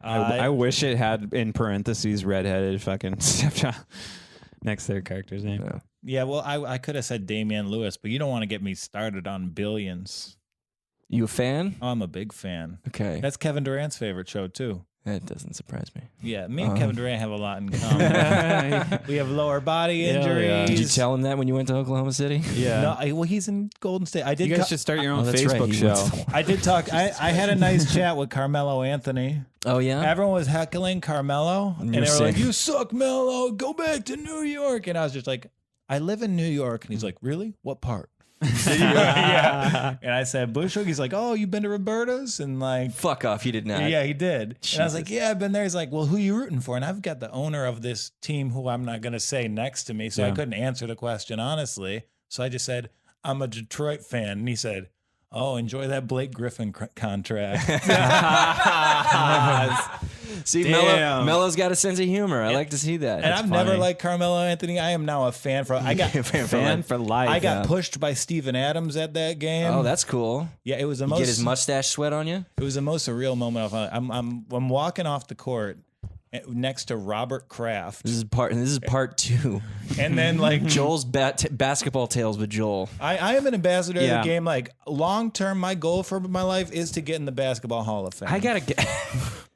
I wish it had in parentheses redheaded fucking stepchild next to their character's name. Yeah. Yeah, well, I could have said Damian Lewis, but you don't want to get me started on Billions. You a fan? Oh, I'm a big fan. Okay. That's Kevin Durant's favorite show, too. That doesn't surprise me. Yeah, me and Kevin Durant have a lot in common. We have lower body Yeah, injuries. yeah. Did you tell him that when you went to Oklahoma City? Yeah. No, well, he's in Golden State. I did. You guys should start your own that's right, Facebook he went show. to the- I did talk. I had a nice chat with Carmelo Anthony. Oh, yeah? Everyone was heckling Carmelo, and they were you're like, saying- "You suck, Melo. Go back to New York." And I was just like, "I live in New York." And he's like, "Really? What part?" Yeah. And I said, "Bushwick." He's like, "Oh, you've been to Roberta's?" And like, Fuck off. He did not. yeah, he did. And I was like, Jesus. "Yeah, I've been there." He's like, "Well, who you rooting for?" And I've got the owner of this team, who I'm not going to say, next to me, so I Yeah. couldn't answer the question honestly. So I just said, "I'm a Detroit fan," and he said, "Oh, enjoy that Blake Griffin contract." See, Damn. Melo's got a sense of humor. I like to see that. And It's I've never funny. liked Carmelo Anthony. I am now a fan for. I got Fan for life. I got yeah. pushed by Steven Adams at that game. Oh, that's cool. yeah. It was the You most. get his mustache sweat on you? It was the most surreal moment of my life. I'm walking off the court next to Robert Kraft, This is part 2. and then like Joel's basketball tales with Joel. I am an ambassador of Yeah. the game. Like long term, my goal for my life is to get in the Basketball Hall of Fame. I gotta get.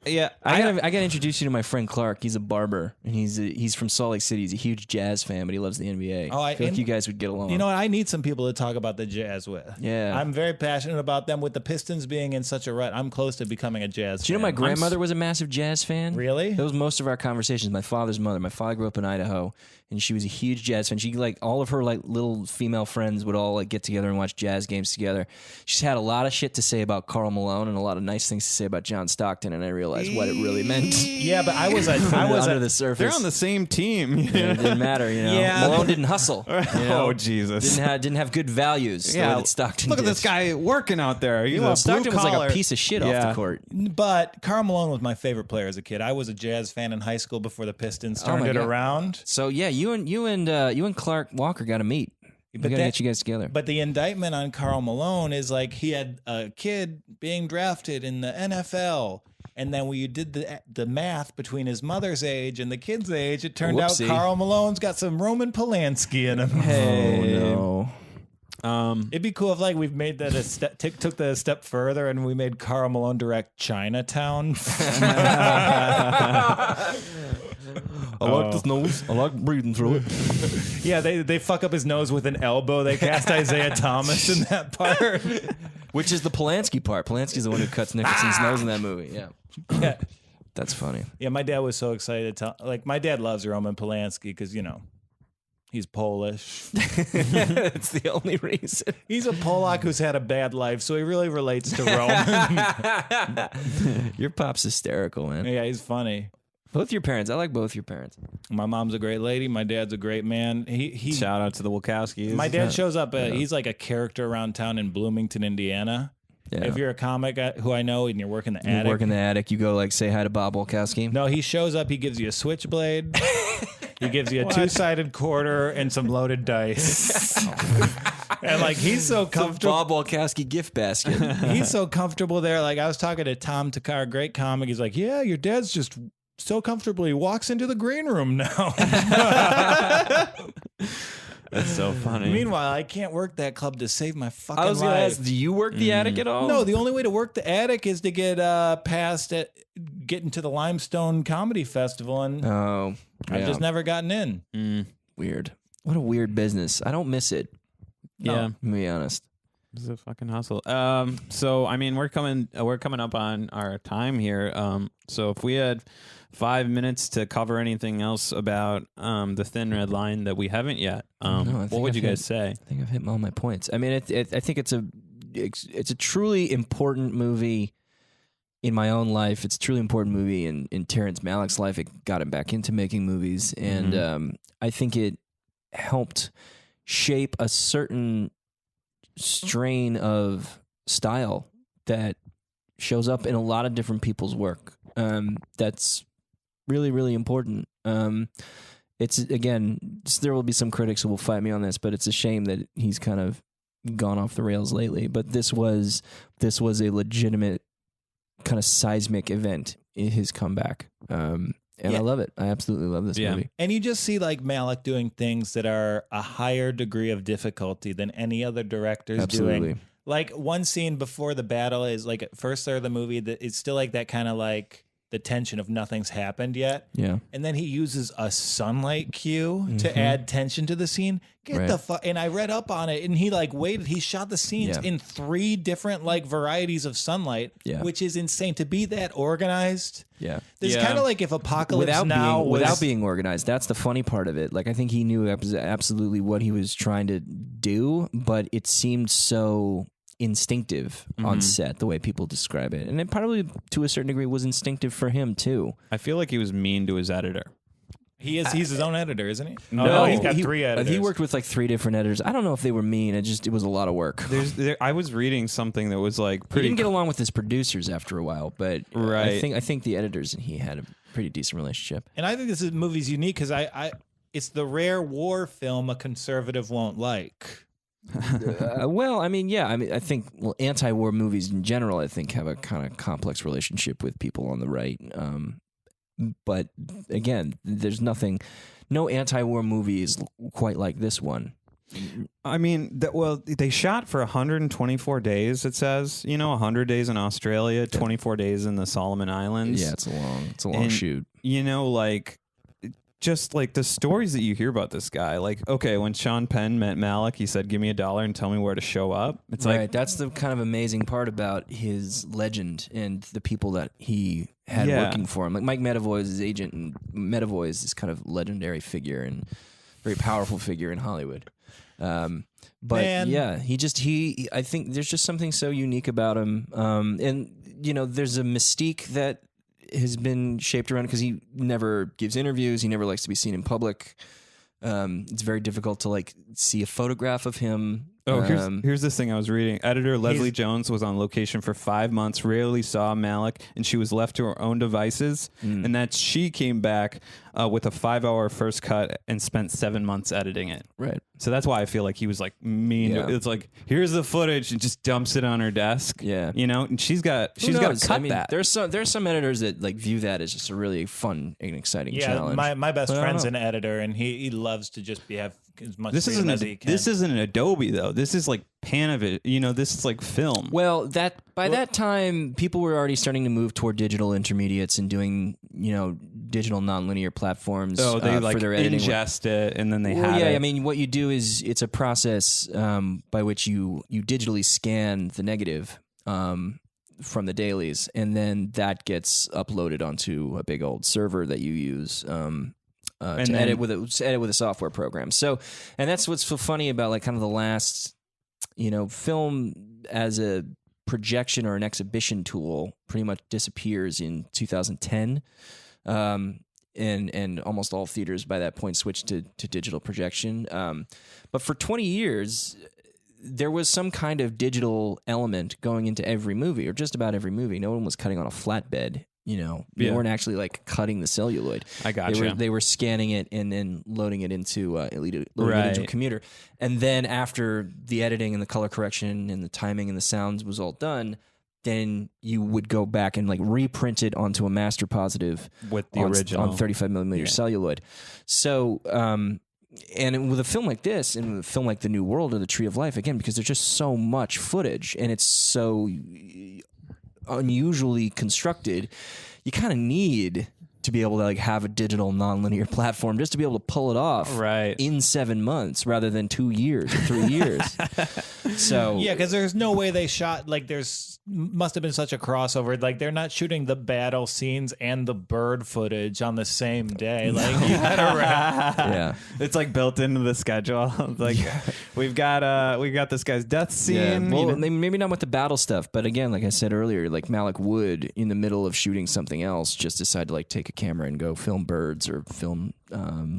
Yeah. I gotta introduce you to my friend Clark. He's a barber, and he's from Salt Lake City. He's a huge Jazz fan, but he loves the NBA. Oh, I feel like and- you guys would get along. You know what? I need some people to talk about the Jazz with. Yeah. I'm very passionate about them. With the Pistons being in such a rut, I'm close to becoming a Jazz Do you know my fan. grandmother was a massive Jazz fan? Really? That was most of our conversations. My father's mother. My father grew up in Idaho, and she was a huge Jazz fan. She like all of her like little female friends would all like get together and watch Jazz games together. She's had a lot of shit to say about Karl Malone and a lot of nice things to say about John Stockton, and I realized what it really meant. Yeah, but I was under the surface. They're on the same team. It didn't matter, you know. Yeah. Malone didn't hustle. You know? Oh, Jesus. Didn't have good values. the way that Stockton look at did. this guy working out there. You know, Stockton was like a piece of shit off Yeah. the court. But Karl Malone was my favorite player as a kid. I was a Jazz fan in high school before the Pistons turned my it God. around. So yeah, you and Clark Walker got to meet. We got to get you guys together. But the indictment on Karl Malone is like he had a kid being drafted in the NFL. And then when you did the math between his mother's age and the kid's age, it turned Whoopsie. out Karl Malone's got some Roman Polanski in him. Oh no. It'd be cool if like we've made that a step, took that a step further, and we made Karl Malone direct Chinatown. I like this nose. I like breathing through it. Yeah, they fuck up his nose with an elbow. They cast Isaiah Thomas in that part. Which is the Polanski part. Polanski's the one who cuts Nicholson's nose in that movie. Yeah. Yeah. That's funny. Yeah, my dad was so excited to tell. Like, my dad loves Roman Polanski because, you know, He's Polish. That's the only reason. He's a Polak who's had a bad life, so he really relates to Roman. Your pop's hysterical, man. Yeah, he's funny. Both your parents. I like both your parents. My mom's a great lady. My dad's a great man. He Shout out to the Wachowskis. My dad shows up. He's like a character around town in Bloomington, Indiana. Yeah. If you're a comic who I know and you're working the You attic. work in the attic. You go like say hi to Bob Wachowski. No, he shows up. He gives you a switchblade. He gives you a two-sided quarter and some loaded dice. And like he's so comfortable. Bob Wachowski gift basket. He's so comfortable there. Like I was talking to Tom Takar, great comic. He's like, yeah, your dad's just so comfortable. He walks into the green room now. That's so funny. Meanwhile, I can't work that club to save my fucking I was going to life. ask, do you work the attic at all? No, the only way to work the attic is to get past it, get into the Limestone Comedy Festival, and Oh, I've just never gotten in. Weird. What a weird business. I don't miss it. Yeah. To be honest. It's a fucking hustle. So I mean, we're coming up on our time here. So if we had 5 minutes to cover anything else about the Thin Red Line that we haven't yet, what would you guys say? I think I've hit all my points. I mean, I think it's a truly important movie in my own life. It's a truly important movie in Terrence Malick's life. It got him back into making movies, and I think it helped shape a certain strain of style that shows up in a lot of different people's work. That's really, really important. It's again, there will be some critics who will fight me on this, but it's a shame that he's kind of gone off the rails lately. But this was a legitimate kind of seismic event in his comeback. And I love it. I absolutely love this movie. And you just see like Malick doing things that are a higher degree of difficulty than any other director's doing. Like one scene before the battle is like at first third of the movie that it's still like that kind of like the tension of nothing's happened yet. Yeah. And then he uses a sunlight cue to add tension to the scene. Get the fuck. And I read up on it and he like waited. He shot the scenes in 3 different like varieties of sunlight, which is insane to be that organized. Yeah. There's kind of like if Apocalypse without being organized. That's the funny part of it. Like I think he knew absolutely what he was trying to do, but it seemed so instinctive on set, the way people describe it. And it probably to a certain degree was instinctive for him too. I feel like he was mean to his editor. He's his own editor, isn't he? No, he's got 3 editors. He worked with like 3 different editors. I don't know if they were mean. It was a lot of work. I was reading something that was like He pretty. didn't get along with his producers after a while, but Right. I think the editors and he had a pretty decent relationship. And I think this movie's unique because it's the rare war film a conservative won't like. Well, I mean, I think anti-war movies in general, I think, have a kind of complex relationship with people on the right. But again, there's no anti-war movie is quite like this one. I mean, they shot for 124 days. It says, 100 days in Australia, 24 days in the Solomon Islands. Yeah, it's a long shoot. Like. Just like the stories that you hear about this guy, like, okay, when Sean Penn met Malick, he said, "Give me $1 and tell me where to show up." It's like that's the kind of amazing part about his legend and the people that he had working for him. Like Mike Medavoy is his agent, and Medavoy is this kind of legendary figure and very powerful figure in Hollywood. But Man. I think there's just something so unique about him. And there's a mystique that has been shaped around because he never gives interviews. He never likes to be seen in public. It's very difficult to like see a photograph of him. Oh, here's this thing I was reading. Editor Leslie Jones was on location for 5 months, rarely saw Malick, and she was left to her own devices. And that she came back with a 5-hour first cut and spent 7 months editing it. Right. So that's why I feel like he was like mean. Yeah. It's like, here's the footage and just dumps it on her desk. Yeah. And she's got to cut that. There's some editors that like view that as just a really fun and exciting challenge. My best friend's an editor, and he loves to just have as much freedom as he can. This isn't an Adobe though. This is like Panavision. This is like film. Well, that time, people were already starting to move toward digital intermediates and doing digital nonlinear platforms. Oh, they for their editing. ingest it and then they have it. I mean, what you do is it's a process by which you digitally scan the negative from the dailies, and then that gets uploaded onto a big old server that you use. to edit with a software program. So, and that's what's so funny about like kind of the last, film as a projection or an exhibition tool pretty much disappears in 2010. And almost all theaters by that point switched to digital projection. But for 20 years, there was some kind of digital element going into every movie, or just about every movie. No one was cutting on a flatbed. They weren't actually like cutting the celluloid. I gotcha. They were scanning it and then loading it into it into a computer. And then after the editing and the color correction and the timing and the sounds was all done, then you would go back and like reprint it onto a master positive with the original on 35 millimeter celluloid. So, and with a film like this, and with a film like The New World or The Tree of Life, again, because there's just so much footage and it's so unusually constructed, you kind of need to be able to like have a digital nonlinear platform just to be able to pull it off in 7 months rather than 2 years or 3 years. So yeah, because there's no way they shot like must have been such a crossover. Like they're not shooting the battle scenes and the bird footage on the same day. Like you gotta it's like built into the schedule. Like we've got this guy's death scene. Yeah. Well, maybe not with the battle stuff, but again, like I said earlier, like Malick would in the middle of shooting something else just decide to like take a camera and go film birds or film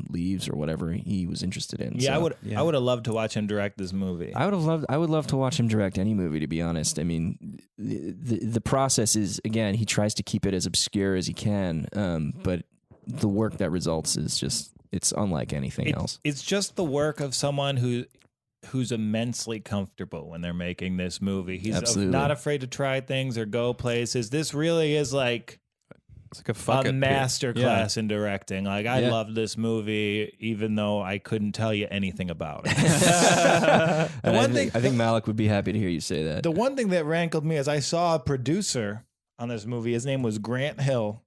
leaves or whatever he was interested in. Yeah, so, I would have loved to watch him direct this movie. I would love to watch him direct any movie, to be honest. I mean, the process is, again, he tries to keep it as obscure as he can, but the work that results is just, it's unlike anything else. It's just the work of someone who's immensely comfortable when they're making this movie. He's not afraid to try things or go places. This really is like it's like a master class in directing. Like I loved this movie, even though I couldn't tell you anything about it. I think Malick would be happy to hear you say that. The one thing that rankled me is I saw a producer on this movie. His name was Grant Hill,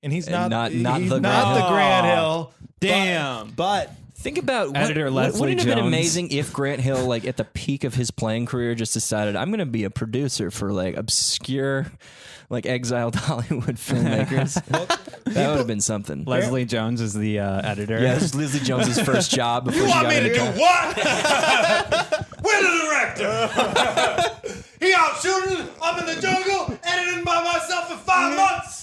and he's not the Grant Hill. Damn, but. Think about editor Leslie wouldn't it have been Jones. amazing if Grant Hill, like at the peak of his playing career, just decided I'm going to be a producer for like obscure, like exiled Hollywood filmmakers. That would have been something. Leslie Jones is the editor. Yeah, this is Leslie Jones's first job. Before she got me to do what? We're the director. He out shooting. I'm in the jungle, editing by myself for 5 months.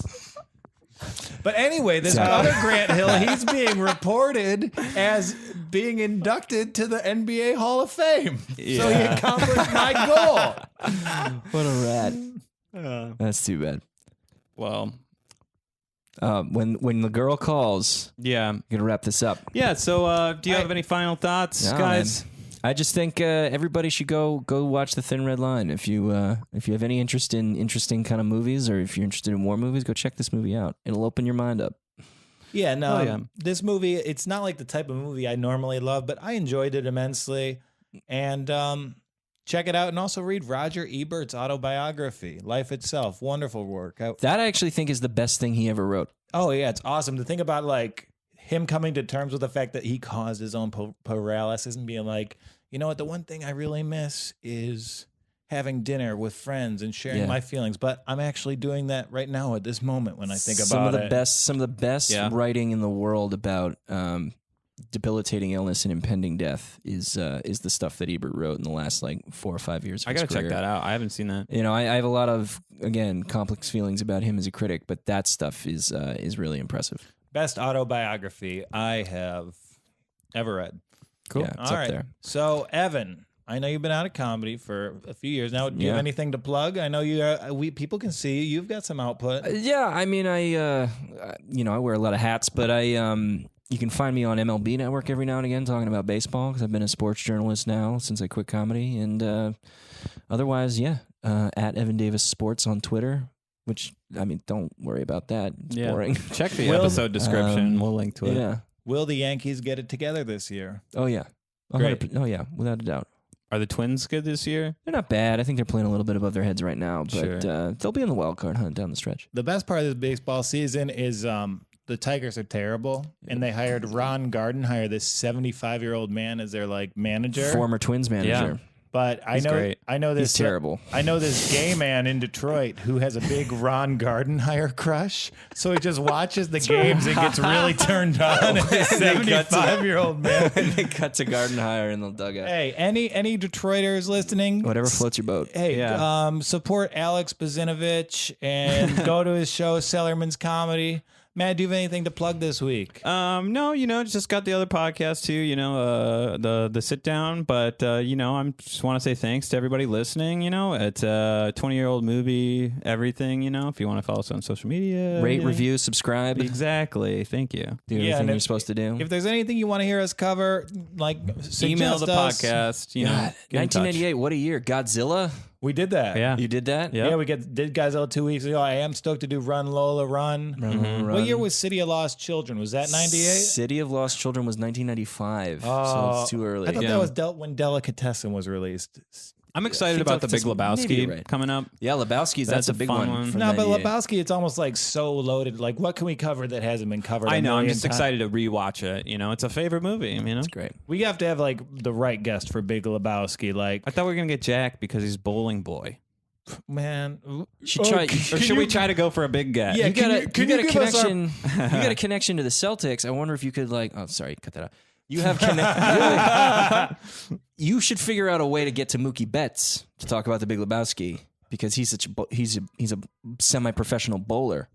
But anyway, this other Grant Hill, he's being reported as being inducted to the NBA Hall of Fame. Yeah. So he accomplished my goal. What a rat. That's too bad. Well, when the girl calls, yeah, you're gonna wrap this up. Yeah. So, do you have any final thoughts, guys? Man. I just think everybody should go watch The Thin Red Line. If you have any interest in interesting kind of movies, or if you're interested in war movies, go check this movie out. It'll open your mind up. Yeah, no, this movie, it's not like the type of movie I normally love, but I enjoyed it immensely. And check it out, and also read Roger Ebert's autobiography, Life Itself. Wonderful work. That I actually think is the best thing he ever wrote. Oh, yeah, it's awesome to think about, like, him coming to terms with the fact that he caused his own paralysis and being like, you know what, the one thing I really miss is having dinner with friends and sharing my feelings. But I'm actually doing that right now at this moment when I think about it. Some of the best writing in the world about debilitating illness and impending death is the stuff that Ebert wrote in the last like 4 or 5 years. I gotta check that out. I haven't seen that. You know, I have a lot of, again, complex feelings about him as a critic, but that stuff is really impressive. Best autobiography I have ever read. Cool. Yeah, it's All up right. there. So, Evan, I know you've been out of comedy for a few years now. Do you have anything to plug? I know you. People can see you. You've got some output. Yeah, I mean, I wear a lot of hats, but you can find me on MLB Network every now and again talking about baseball because I've been a sports journalist now since I quit comedy, and otherwise, at Evan Davis Sports on Twitter. Which, I mean, don't worry about that. It's boring. Check the episode description. We'll link to it. Yeah. Will the Yankees get it together this year? Oh, yeah. Great. Oh, yeah, without a doubt. Are the Twins good this year? They're not bad. I think they're playing a little bit above their heads right now, but they'll be in the wild card hunt down the stretch. The best part of this baseball season is the Tigers are terrible, and they hired Ron Gardenhire, this 75-year-old man, as their like manager. Former Twins manager. But He's great. I know this He's terrible. I know this gay man in Detroit who has a big Ron Gardenhire crush. So he just watches the games and gets really turned on. And this 75-year-old man. They cut to Gardenhire in the dugout. Hey, any Detroiters listening? Whatever floats your boat. Hey, Yeah. Support Alex Bazinovich and go to his show, Sellerman's Comedy. Matt, do you have anything to plug this week? No, just got the other podcast too, the sit down, but I'm just want to say thanks to everybody listening, it's a 20-year-old movie, everything, if you want to follow us on social media. Rate, review, subscribe. Exactly. Thank you. Do Yeah, everything and you're if- supposed to do. If there's anything you want to hear us cover, like Email the suggest us. podcast, God, get in touch. 1988, what a year. Godzilla? We did that. Yeah. You did that? Yeah. Yeah, we did Godzilla 2 weeks ago. I am stoked to do Run Lola Run. What year was City of Lost Children? Was that 98? City of Lost Children was 1995, so Oh, it's too early. I thought Yeah. that was when Delicatessen was released. I'm excited Think about the that's Big Lebowski maybe right. coming up. Yeah, Lebowski's, That's that's a a big fun one. one. from No, but 98. Lebowski, it's almost like so loaded. Like, what can we cover that hasn't been covered? I know. I'm million just times? excited to rewatch it. It's a favorite movie. It's great. We have to have like the right guest for Big Lebowski. Like, I thought we were gonna get Jack because he's Bowling Boy. man, Should try. Or should we try to go for a big guy? Yeah, You got a can you give us our- connection. You got a connection to the Celtics. I wonder if you could Oh, sorry, cut that out. You have You should figure out a way to get to Mookie Betts to talk about the Big Lebowski because he's he's a semi-professional bowler.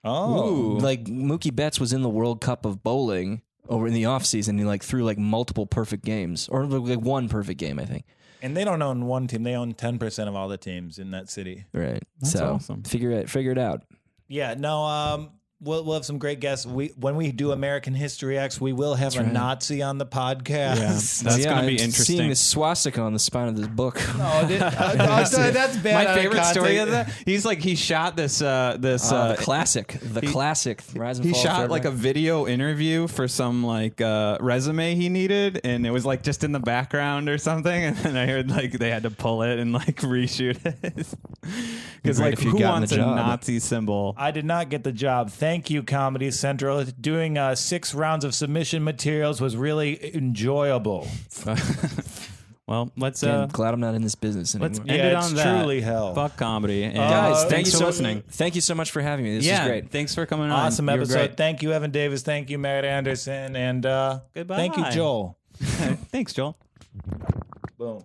oh, Like Mookie Betts was in the World Cup of bowling over in the offseason. He threw multiple perfect games or one perfect game, I think. and they don't own one team; they own 10% of all the teams in that city. Right. That's so awesome. figure it out. Yeah, no, we'll have some great guests. When we do American History X, we will have a right. Nazi on the podcast. That's gonna be I'm interesting. Seeing the swastika on the spine of this book. Oh, that's bad. My out of favorite story of context. that, he shot this the classic, Rise and he Fall. shot of like a video interview for some resume he needed, and it was just in the background or something, and then I heard they had to pull it and reshoot it because Great if you'd who gotten wants the a job. Nazi symbol? I did not get the job. Thank you, Comedy Central. Doing 6 rounds of submission materials was really enjoyable. Well, let's I'm glad I'm not in this business anymore. let's end Yeah, it it's on that. truly hell. Fuck comedy, and Guys, thanks for listening. Thanks so much for having me. This is great. Thanks for coming on. Awesome You were episode. great. Thank you, Evan Davis. Thank you, Matt Anderson. And Goodbye. thank you, Joel. Thanks, Joel. Boom.